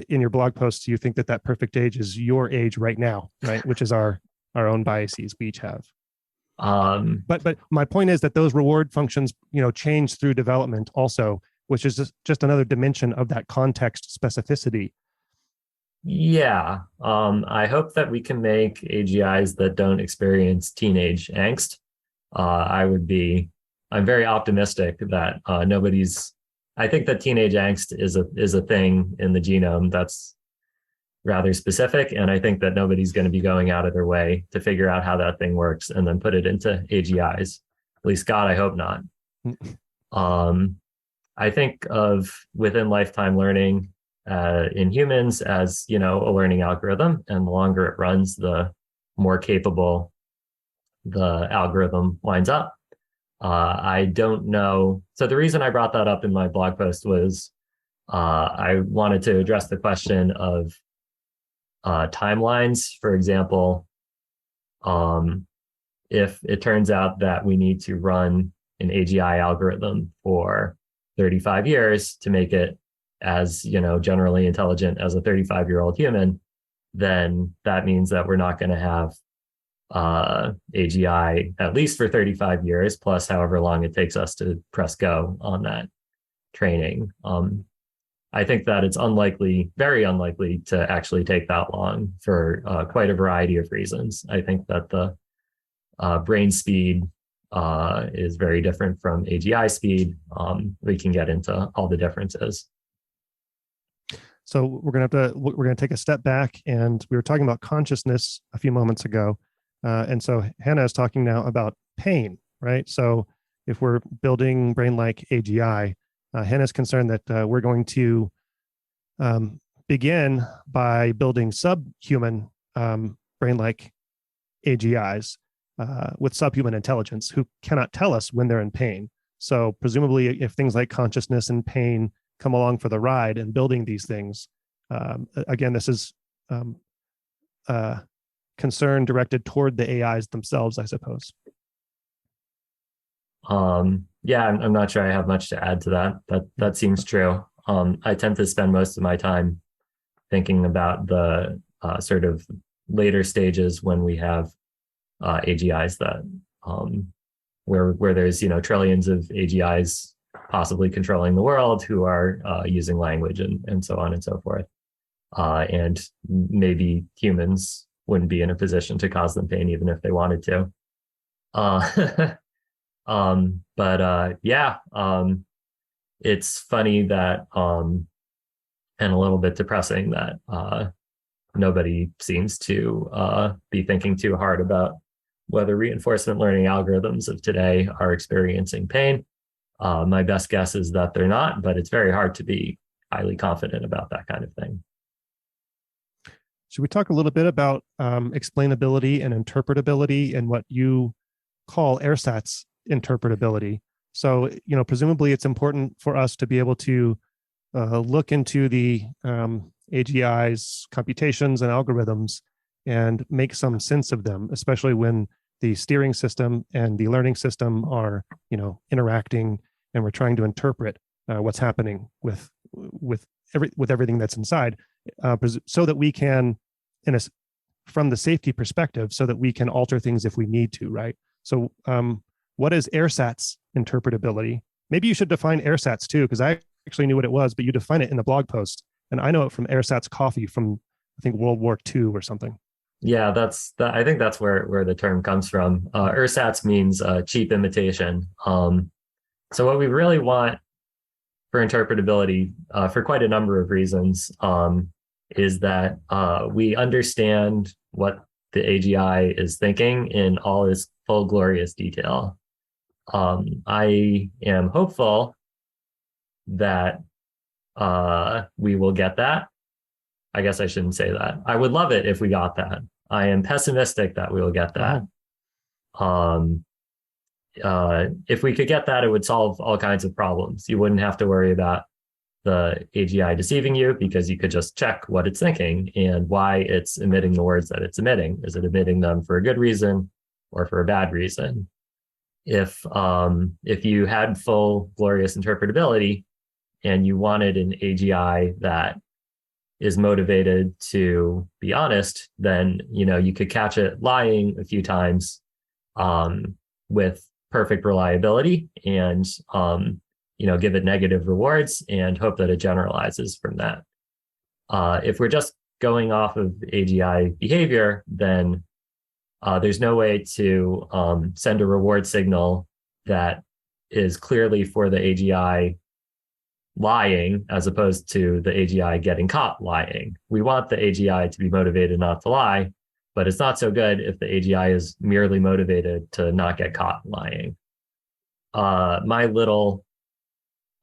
in your blog posts, you think that perfect age is your age right now, right? Which is our own biases we each have. But my point is that those reward functions, change through development also, which is just another dimension of that context specificity. Yeah. I hope that we can make AGIs that don't experience teenage angst. I'm very optimistic that I think that teenage angst is a thing in the genome that's rather specific. And I think that nobody's going to be going out of their way to figure out how that thing works and then put it into AGIs. At least, God, I hope not. I think of within lifetime learning in humans as, a learning algorithm, and the longer it runs, the more capable the algorithm winds up. I don't know. So the reason I brought that up in my blog post was I wanted to address the question of timelines. For example, if it turns out that we need to run an AGI algorithm for 35 years to make it as, generally intelligent as a 35-year-old human, then that means that we're not going to have AGI at least for 35 years, plus however long it takes us to press go on that training. I think that it's unlikely, very unlikely, to actually take that long for quite a variety of reasons. I think that the brain speed is very different from AGI speed. We can get into all the differences. So we're gonna take a step back, and we were talking about consciousness a few moments ago, and so Hannah is talking now about pain, right? So if we're building Brain-Like-AGI, Hannah's concerned that we're going to begin by building subhuman brain-like AGIs with subhuman intelligence who cannot tell us when they're in pain. So presumably, if things like consciousness and pain come along for the ride and building these things, again, this is concern directed toward the AIs themselves, I suppose. Yeah, I'm not sure I have much to add to that. That seems true. I tend to spend most of my time thinking about the sort of later stages when we have AGIs that where there's trillions of AGIs possibly controlling the world who are using language and so on and so forth, and maybe humans wouldn't be in a position to cause them pain even if they wanted to. It's funny that and a little bit depressing that nobody seems to be thinking too hard about whether reinforcement learning algorithms of today are experiencing pain. My best guess is that they're not, but it's very hard to be highly confident about that kind of thing. Should we talk a little bit about explainability and interpretability and what you call Ersatz interpretability? So, presumably it's important for us to be able to look into the AGI's computations and algorithms and make some sense of them, especially when the steering system and the learning system are, interacting, and we're trying to interpret what's happening with everything that's inside, so that we can, from the safety perspective, so that we can alter things if we need to, right? So, what is Ersatz interpretability? Maybe you should define Ersatz too, because I actually knew what it was, but you define it in the blog post, and I know it from Ersatz coffee from, I think, World War II or something. Yeah, I think that's where the term comes from. Ersatz means cheap imitation. So what we really want for interpretability, for quite a number of reasons, is that we understand what the AGI is thinking in all its full glorious detail. I am hopeful that we will get that. I guess I shouldn't say that. I would love it if we got that. I am pessimistic that we will get that. If we could get that, it would solve all kinds of problems. You wouldn't have to worry about the AGI deceiving you, because you could just check what it's thinking and why it's emitting the words that it's emitting. Is it emitting them for a good reason or for a bad reason? If you had full glorious interpretability and you wanted an AGI that is motivated to be honest, then you could catch it lying a few times with perfect reliability and give it negative rewards and hope that it generalizes from that. If we're just going off of AGI behavior, then there's no way to send a reward signal that is clearly for the AGI lying as opposed to the AGI getting caught lying. We want the AGI to be motivated not to lie, but it's not so good if the AGI is merely motivated to not get caught lying. My little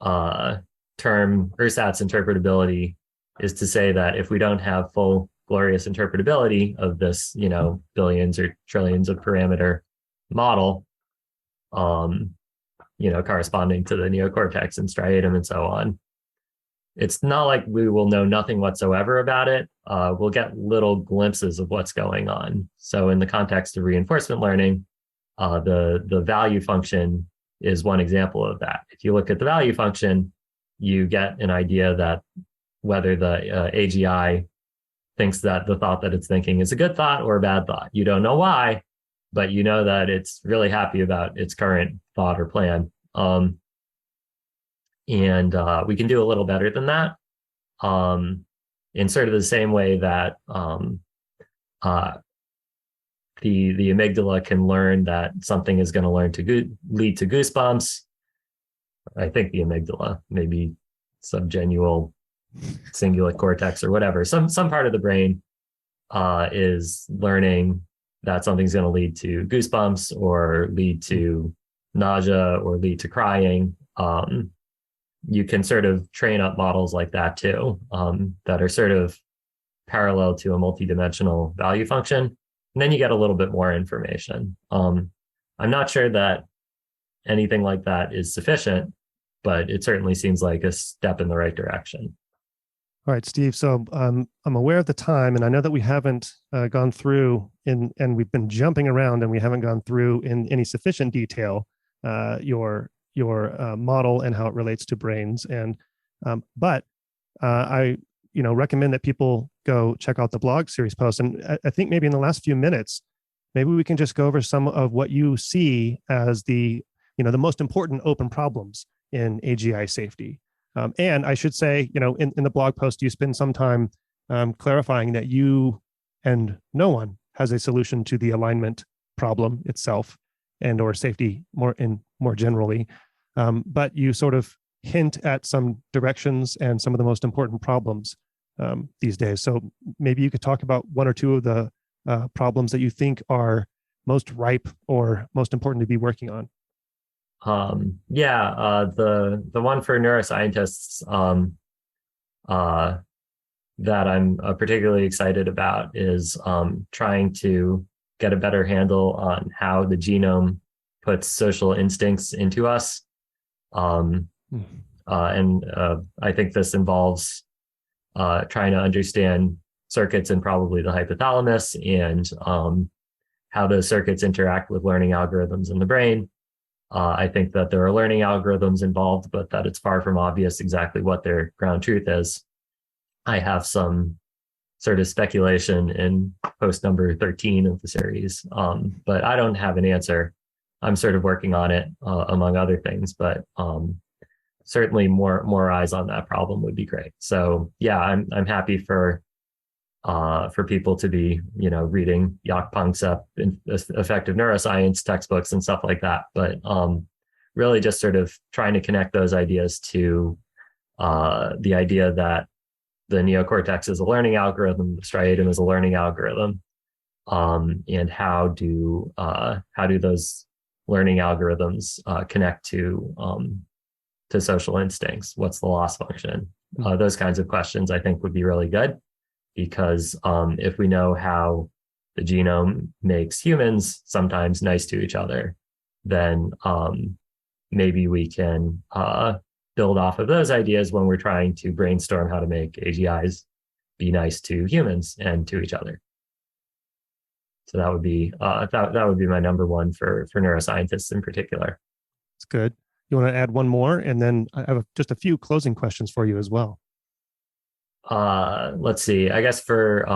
term ersatz interpretability is to say that if we don't have full glorious interpretability of this, billions or trillions of parameter model, corresponding to the neocortex and striatum and so on, it's not like we will know nothing whatsoever about it. We'll get little glimpses of what's going on. So in the context of reinforcement learning, the value function is one example of that. If you look at the value function, you get an idea that whether the AGI thinks that the thought that it's thinking is a good thought or a bad thought. You don't know why, but you know that it's really happy about its current thought or plan. And we can do a little better than that, in sort of the same way that the amygdala can learn that something is going to lead to goosebumps. I think the amygdala, maybe subgenual cingulate cortex or whatever, some part of the brain is learning that something's going to lead to goosebumps or lead to nausea or lead to crying. You can sort of train up models like that too, that are sort of parallel to a multidimensional value function. And then you get a little bit more information. I'm not sure that anything like that is sufficient, but it certainly seems like a step in the right direction. All right, Steve. So I'm aware of the time, and I know that we haven't gone through and we've been jumping around, and we haven't gone through in any sufficient detail your model and how it relates to brains. And but I recommend that people go check out the blog series post. And I think maybe in the last few minutes, maybe we can just go over some of what you see as the most important open problems in AGI safety. And I should say, in the blog post, you spend some time clarifying that you and no one has a solution to the alignment problem itself and or safety more generally. But you sort of hint at some directions and some of the most important problems these days. So maybe you could talk about one or two of the problems that you think are most ripe or most important to be working on. The one for neuroscientists that I'm particularly excited about is trying to get a better handle on how the genome puts social instincts into us. And I think this involves trying to understand circuits in probably the hypothalamus and how those circuits interact with learning algorithms in the brain. I think that there are learning algorithms involved, but that it's far from obvious exactly what their ground truth is. I have some sort of speculation in post number 13 of the series, but I don't have an answer. I'm sort of working on it, among other things, but certainly more eyes on that problem would be great. So yeah, I'm happy for people to be, reading Jaak Panksepp in effective neuroscience textbooks and stuff like that. But really just sort of trying to connect those ideas to the idea that the neocortex is a learning algorithm, the striatum is a learning algorithm, and how do those learning algorithms connect to social instincts? What's the loss function? Those kinds of questions I think would be really good. Because if we know how the genome makes humans sometimes nice to each other, then maybe we can build off of those ideas when we're trying to brainstorm how to make AGIs be nice to humans and to each other. So that would be that would be my number one for neuroscientists in particular. That's good. You want to add one more, and then I have just a few closing questions for you as well. Let's see. I guess for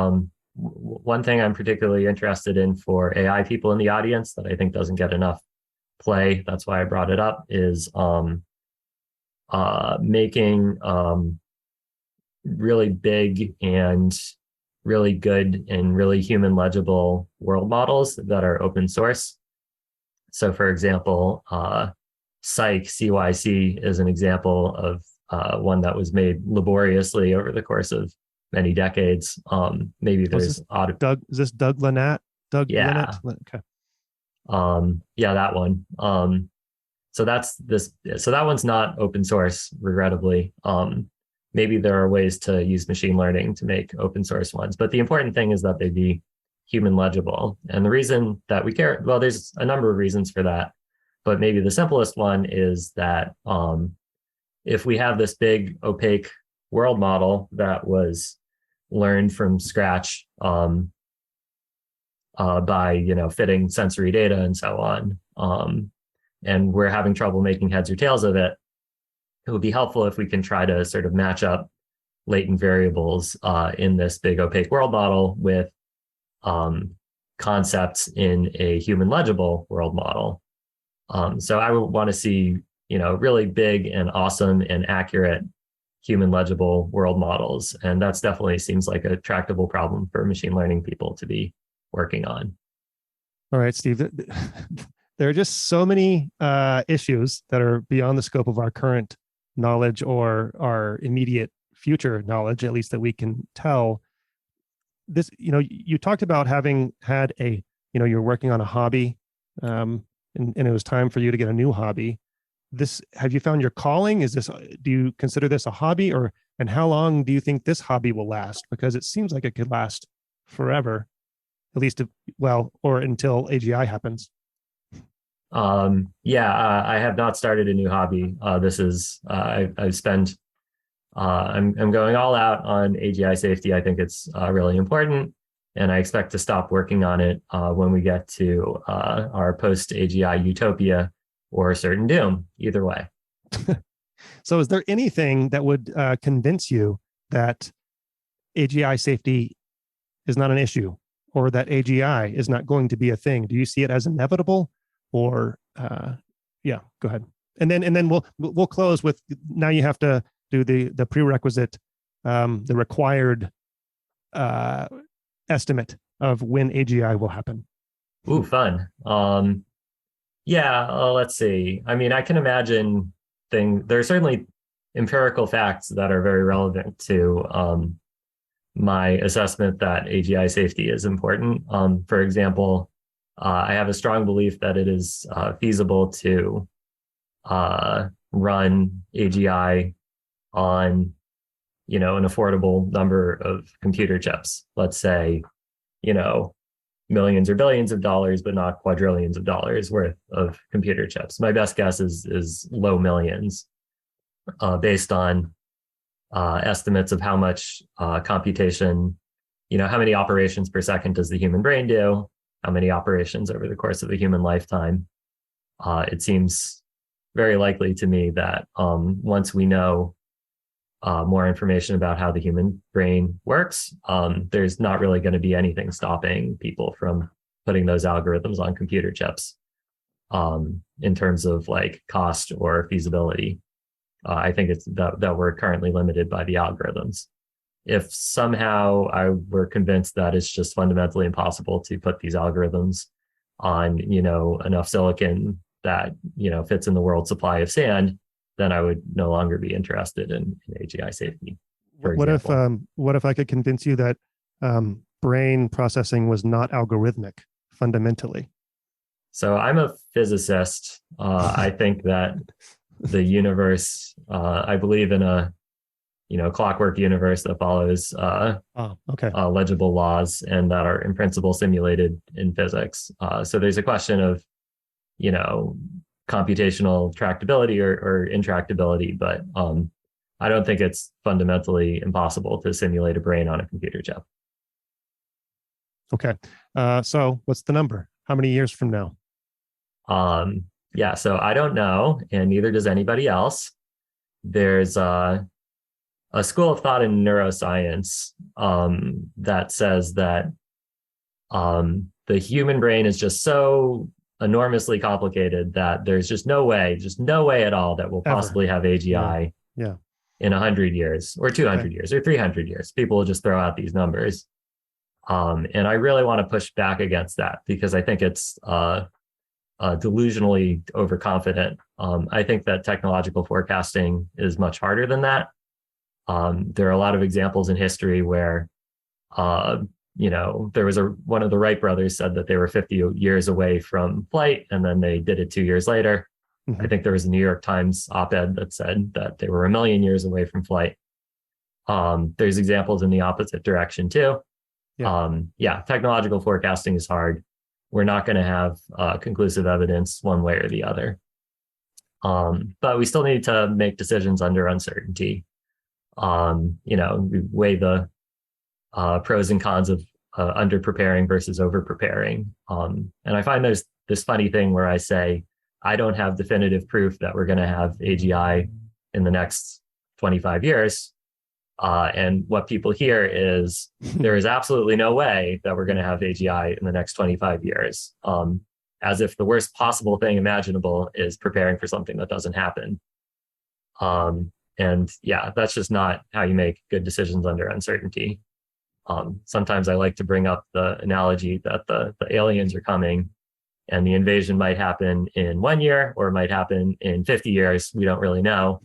one thing I'm particularly interested in for AI people in the audience that I think doesn't get enough play, that's why I brought it up, is making really big and really good and really human legible world models that are open source. So for example, CYC is an example of one that was made laboriously over the course of many decades. Maybe there's Doug. Is this Doug Lennett? Yeah. Okay. Yeah, that one. So that's this. So that one's not open source, regrettably. Maybe there are ways to use machine learning to make open source ones, but the important thing is that they be human legible. And the reason that we care, well, there's a number of reasons for that, but maybe the simplest one is that if we have this big opaque world model that was learned from scratch by fitting sensory data and so on, and we're having trouble making heads or tails of it, it would be helpful if we can try to sort of match up latent variables in this big opaque world model with concepts in a human legible world model. So I would want to see really big and awesome and accurate human legible world models. And that's definitely seems like a tractable problem for machine learning people to be working on. All right, Steve. There are just so many issues that are beyond the scope of our current knowledge or our immediate future knowledge, at least that we can tell. This, you talked about having had you're working on a hobby, and it was time for you to get a new hobby. Have you found your calling? Do you consider this a hobby, and how long do you think this hobby will last? Because it seems like it could last forever, at least, or until AGI happens. I have not started a new hobby. I've spent, I'm going all out on AGI safety. I think it's really important, and I expect to stop working on it when we get to our post AGI utopia or certain doom, either way. So is there anything that would convince you that AGI safety is not an issue, or that AGI is not going to be a thing? Do you see it as inevitable? Or go ahead, and then we'll close with, now you have to do the prerequisite, the required estimate of when AGI will happen. Ooh, fun. Let's see. I mean, I can imagine there are certainly empirical facts that are very relevant to my assessment that AGI safety is important. For example, I have a strong belief that it is feasible to run AGI on, an affordable number of computer chips. Let's say, millions or billions of dollars, but not quadrillions of dollars worth of computer chips. My best guess is low millions, based on estimates of how much computation, how many operations per second does the human brain do? How many operations over the course of a human lifetime? It seems very likely to me that once we know more information about how the human brain works, there's not really going to be anything stopping people from putting those algorithms on computer chips in terms of like cost or feasibility. I think it's that we're currently limited by the algorithms. If somehow I were convinced that it's just fundamentally impossible to put these algorithms on, enough silicon that, fits in the world supply of sand, then I would no longer be interested in AGI safety. What if I could convince you that brain processing was not algorithmic fundamentally? So I'm a physicist. I think that the universe, I believe in a clockwork universe that follows legible laws and that are in principle simulated in physics. So there's a question of, computational tractability or intractability, but I don't think it's fundamentally impossible to simulate a brain on a computer chip. Okay. So what's the number? How many years from now? So I don't know, and neither does anybody else. There's a school of thought in neuroscience that says that the human brain is just so enormously complicated that there's just no way at all that we'll possibly have AGI in 100 years or 200 years or 300 years. People will just throw out these numbers. And I really want to push back against that because I think it's delusionally overconfident. I think that technological forecasting is much harder than that. There are a lot of examples in history where, there was one of the Wright brothers said that they were 50 years away from flight, and then they did it 2 years later. Mm-hmm. I think there was a New York Times op-ed that said that they were 1,000,000 years away from flight. There's examples in the opposite direction too. Technological forecasting is hard. We're not going to have conclusive evidence one way or the other. But we still need to make decisions under uncertainty. We weigh the pros and cons of under preparing versus over preparing. And I find there's this funny thing where I say, I don't have definitive proof that we're going to have AGI in the next 25 years. And what people hear is there is absolutely no way that we're going to have AGI in the next 25 years. as if the worst possible thing imaginable is preparing for something that doesn't happen. And yeah, that's just not how you make good decisions under uncertainty. Sometimes I like to bring up the analogy that the aliens are coming and the invasion might happen in 1 year or it might happen in 50 years. We don't really know.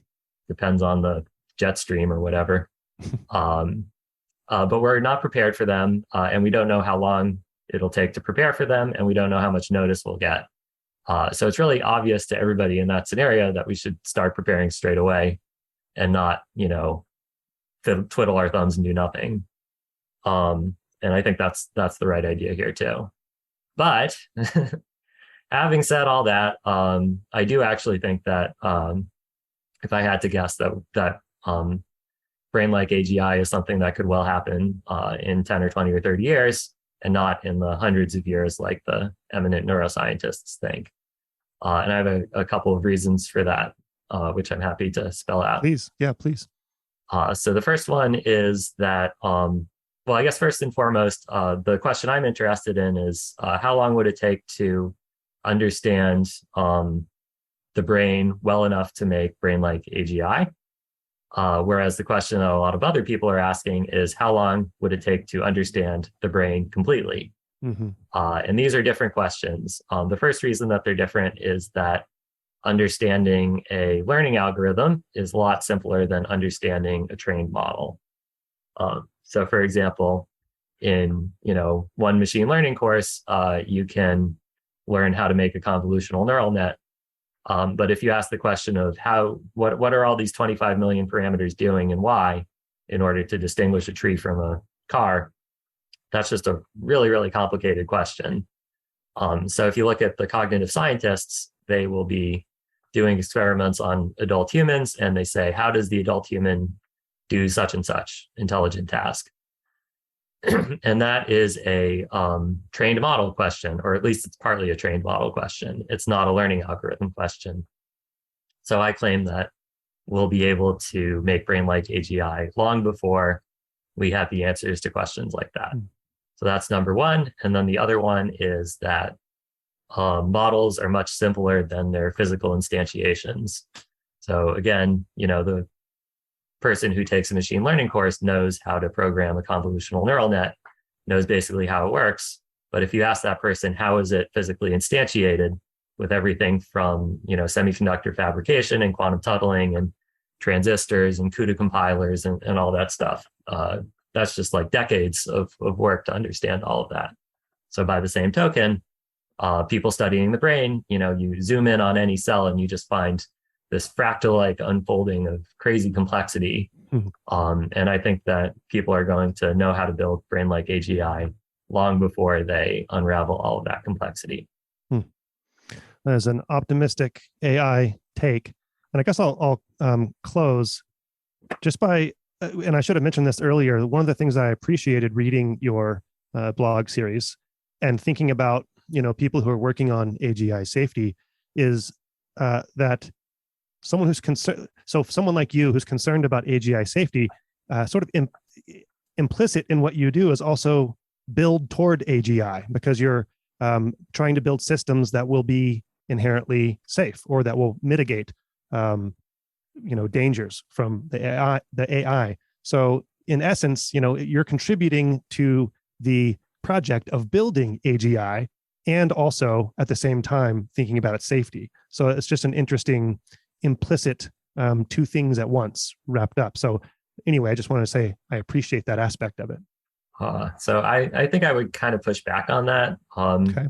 Depends on the jet stream or whatever. But we're not prepared for them, and we don't know how long it'll take to prepare for them, and we don't know how much notice we'll get. So it's really obvious to everybody in that scenario that we should start preparing straight away and not, twiddle our thumbs and do nothing. And I think that's the right idea here too. But having said all that, I do actually think that if I had to guess that Brain-Like-AGI is something that could well happen in 10 or 20 or 30 years and not in the hundreds of years like the eminent neuroscientists think. And I have a couple of reasons for that, which I'm happy to spell out. Please. Yeah, please. So the first one is that, I guess first and foremost, the question I'm interested in is how long would it take to understand the brain well enough to make Brain-Like-AGI? Whereas the question that a lot of other people are asking is how long would it take to understand the brain completely? Mm-hmm. And these are different questions. The first reason that they're different is that understanding a learning algorithm is a lot simpler than understanding a trained model. So for example, in one machine learning course, you can learn how to make a convolutional neural net. But if you ask the question of what are all these 25 million parameters doing and why in order to distinguish a tree from a car, that's just a really, really complicated question. So if you look at the cognitive scientists, they will be doing experiments on adult humans and they say, how does the adult human do such and such intelligent task? And that is a trained model question, or at least it's partly a trained model question. It's not a learning algorithm question. So I claim that we'll be able to make Brain-Like-AGI long before we have the answers to questions like that. So that's number one. And then the other one is that models are much simpler than their physical instantiations. So again, the person who takes a machine learning course knows how to program a convolutional neural net, knows basically how it works. But if you ask that person, how is it physically instantiated with everything from, semiconductor fabrication and quantum tunneling and transistors and CUDA compilers and all that stuff, that's just like decades of work to understand all of that. So by the same token, people studying the brain, you zoom in on any cell and you just find this fractal-like unfolding of crazy complexity. And I think that people are going to know how to build Brain-Like-AGI long before they unravel all of that complexity. There's an optimistic AI take. And I guess I'll close just by, and I should have mentioned this earlier, one of the things I appreciated reading your blog series and thinking about, people who are working on AGI safety is that someone who's concerned, so someone like you who's concerned about AGI safety, sort of implicit in what you do is also build toward AGI because you're trying to build systems that will be inherently safe or that will mitigate, dangers from the AI. So in essence, you're contributing to the project of building AGI and also at the same time thinking about its safety. So it's just an interesting implicit two things at once wrapped up. So anyway, I just want to say I appreciate that aspect of it. So I think I would kind of push back on that. Okay.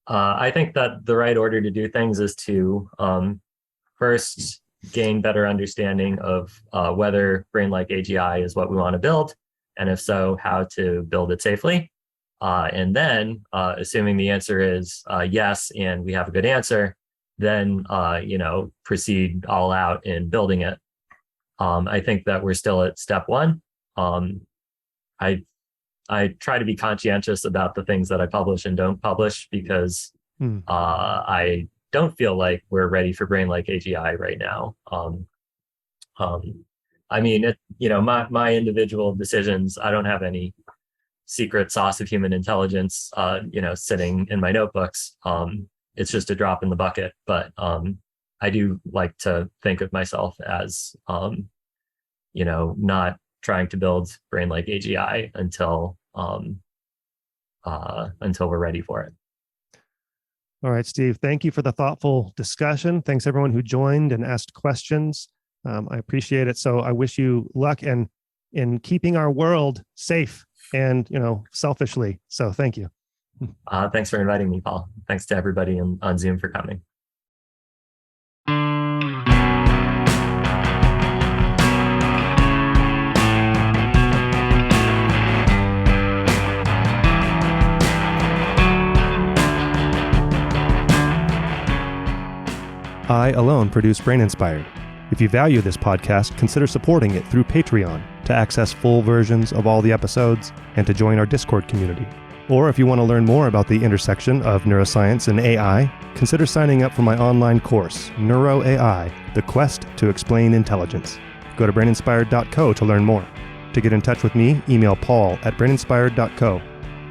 I think that the right order to do things is to first gain better understanding of whether Brain-Like-AGI is what we want to build, and if so, how to build it safely. And then, assuming the answer is yes, and we have a good answer, then proceed all out in building it. I think that we're still at step one. I try to be conscientious about the things that I publish and don't publish because I don't feel like we're ready for Brain-Like-AGI right now. I mean, my individual decisions, I don't have any secret sauce of human intelligence, sitting in my notebooks. It's just a drop in the bucket. But I do like to think of myself as, not trying to build brain-like AGI until we're ready for it. All right, Steve, thank you for the thoughtful discussion. Thanks everyone who joined and asked questions. I appreciate it. So I wish you luck in keeping our world safe and, selfishly. So thank you. Thanks for inviting me, Paul. Thanks to everybody on Zoom for coming. I alone produce Brain Inspired. If you value this podcast, consider supporting it through Patreon to access full versions of all the episodes and to join our Discord community. Or if you want to learn more about the intersection of neuroscience and AI, consider signing up for my online course, Neuro AI, The Quest to Explain Intelligence. Go to braininspired.co to learn more. To get in touch with me, email paul@braininspired.co.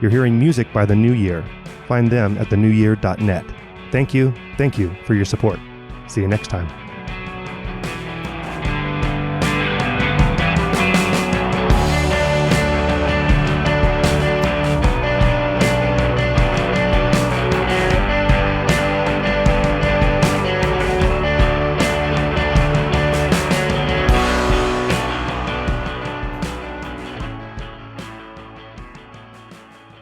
You're hearing music by The New Year. Find them at thenewyear.net. Thank you for your support. See you next time.